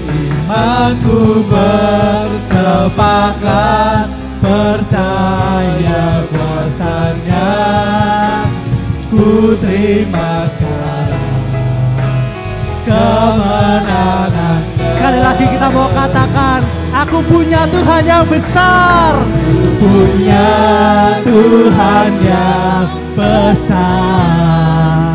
imanku, bersepakat percaya kuasanya. Ku terima sekarang Kita mau katakan, aku punya Tuhan yang besar. Punya Tuhan yang besar,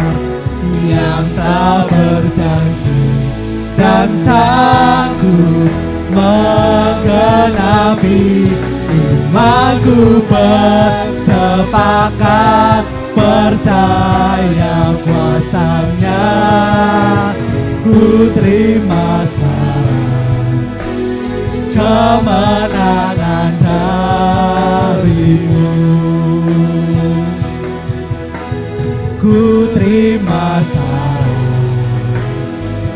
yang telah berjanji dan sanggup menggenapi. Imanku bersepakat percaya kuasanya. Ku terima sekarang kemenangan darimu. Ku terima sekarang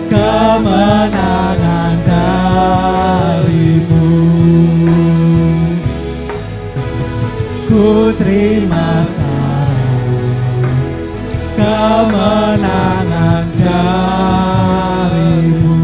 kemenangan darimu. Ku terima sekarang kemenangan darimu.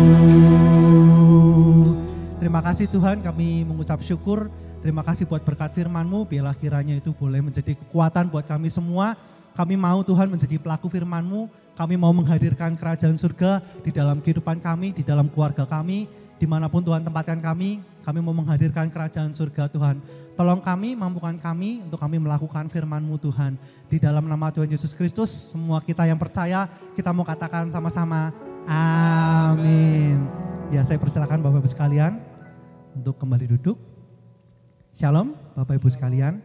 Terima kasih Tuhan, kami mengucap syukur. Terima kasih buat berkat firman-Mu, biarlah kiranya itu boleh menjadi kekuatan buat kami semua. Kami mau Tuhan menjadi pelaku firman-Mu, kami mau menghadirkan kerajaan surga di dalam kehidupan kami, di dalam keluarga kami, dimanapun Tuhan tempatkan kami mau menghadirkan kerajaan surga Tuhan. Tolong kami, mampukan kami untuk kami melakukan firman-Mu Tuhan. Di dalam nama Tuhan Yesus Kristus, semua kita yang percaya, kita mau katakan sama-sama, amin. Ya, saya persilakan Bapak Ibu sekalian untuk kembali duduk. Shalom Bapak Ibu sekalian.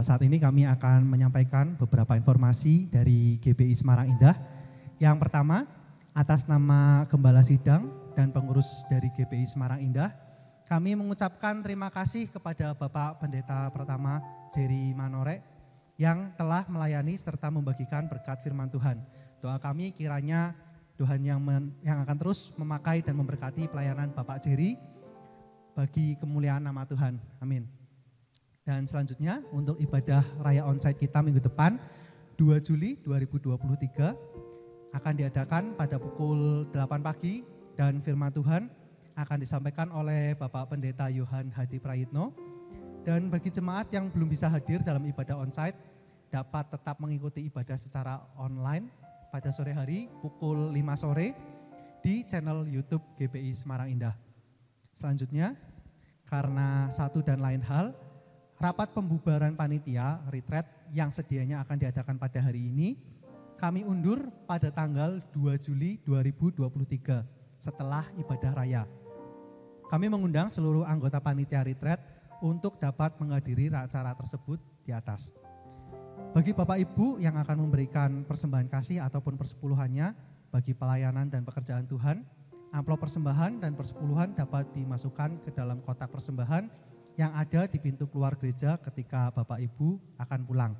Saat ini kami akan menyampaikan beberapa informasi dari GBI Semarang Indah. Yang pertama, atas nama Gembala Sidang dan pengurus dari GBI Semarang Indah, kami mengucapkan terima kasih kepada Bapak Pendeta Pertama Jerry Manore yang telah melayani serta membagikan berkat firman Tuhan. Doa kami kiranya Tuhan yang akan terus memakai dan memberkati pelayanan Bapak Jerry bagi kemuliaan nama Tuhan. Amin. Dan selanjutnya untuk ibadah raya onsite kita minggu depan 2 Juli 2023 akan diadakan pada pukul 8 pagi dan firman Tuhan akan disampaikan oleh Bapak Pendeta Yohan Hadi Prayitno. Dan bagi jemaat yang belum bisa hadir dalam ibadah onsite dapat tetap mengikuti ibadah secara online pada sore hari pukul 5 sore di channel YouTube GBI Semarang Indah. Selanjutnya, karena satu dan lain hal, rapat pembubaran panitia retreat yang sedianya akan diadakan pada hari ini, kami undur pada tanggal 2 Juli 2023 setelah ibadah raya. Kami mengundang seluruh anggota panitia retreat untuk dapat menghadiri acara tersebut di atas. Bagi Bapak Ibu yang akan memberikan persembahan kasih ataupun persepuluhannya bagi pelayanan dan pekerjaan Tuhan, amplop persembahan dan persepuluhan dapat dimasukkan ke dalam kotak persembahan yang ada di pintu keluar gereja ketika Bapak Ibu akan pulang.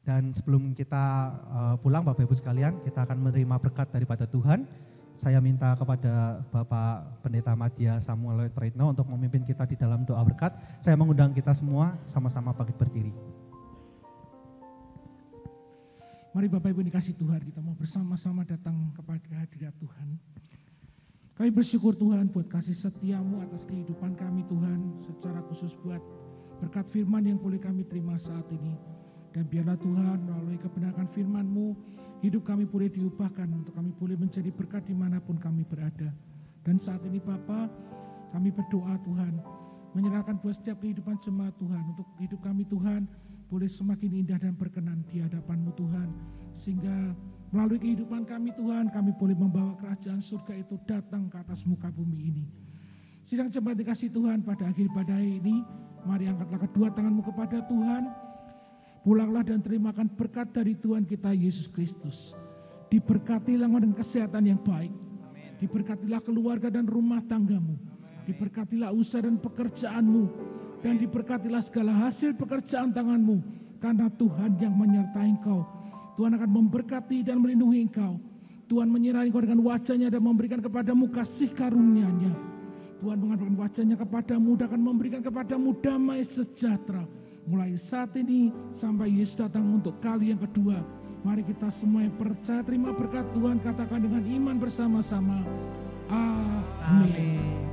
Dan sebelum kita pulang Bapak Ibu sekalian, kita akan menerima berkat daripada Tuhan. Saya minta kepada Bapak Pendeta Madya Samuel Prayitno untuk memimpin kita di dalam doa berkat. Saya mengundang kita semua sama-sama bangkit berdiri. Mari Bapak Ibu dikasih Tuhan, kita mau bersama-sama datang kepada hadirat Tuhan. Kami bersyukur Tuhan buat kasih setia-Mu atas kehidupan kami Tuhan, secara khusus buat berkat firman yang boleh kami terima saat ini. Dan biarlah Tuhan melalui kebenaran firman-Mu, hidup kami boleh diubahkan untuk kami boleh menjadi berkat dimanapun kami berada. Dan saat ini Bapa, kami berdoa Tuhan, menyerahkan buat setiap kehidupan jemaat Tuhan, untuk hidup kami Tuhan boleh semakin indah dan berkenan di hadapan-Mu Tuhan, sehingga melalui kehidupan kami Tuhan, kami boleh membawa kerajaan surga itu datang ke atas muka bumi ini. Sidang jemaat dikasih Tuhan, pada akhir ibadah ini, mari angkatlah kedua tanganmu kepada Tuhan. Pulanglah dan terimakan berkat dari Tuhan kita Yesus Kristus. Diberkatilah dengan kesehatan yang baik. Diberkatilah keluarga dan rumah tanggamu. Diberkatilah usaha dan pekerjaanmu. Dan diberkatilah segala hasil pekerjaan tanganmu. Karena Tuhan yang menyertai engkau. Tuhan akan memberkati dan melindungi engkau. Tuhan menyerahi engkau dengan wajahnya dan memberikan kepadamu kasih karunia-Nya. Tuhan mengangkat wajahnya kepadamu dan akan memberikan kepadamu damai sejahtera. Mulai saat ini sampai Yesus datang untuk kali yang kedua. Mari kita semua yang percaya terima berkat Tuhan, katakan dengan iman bersama-sama. Amin.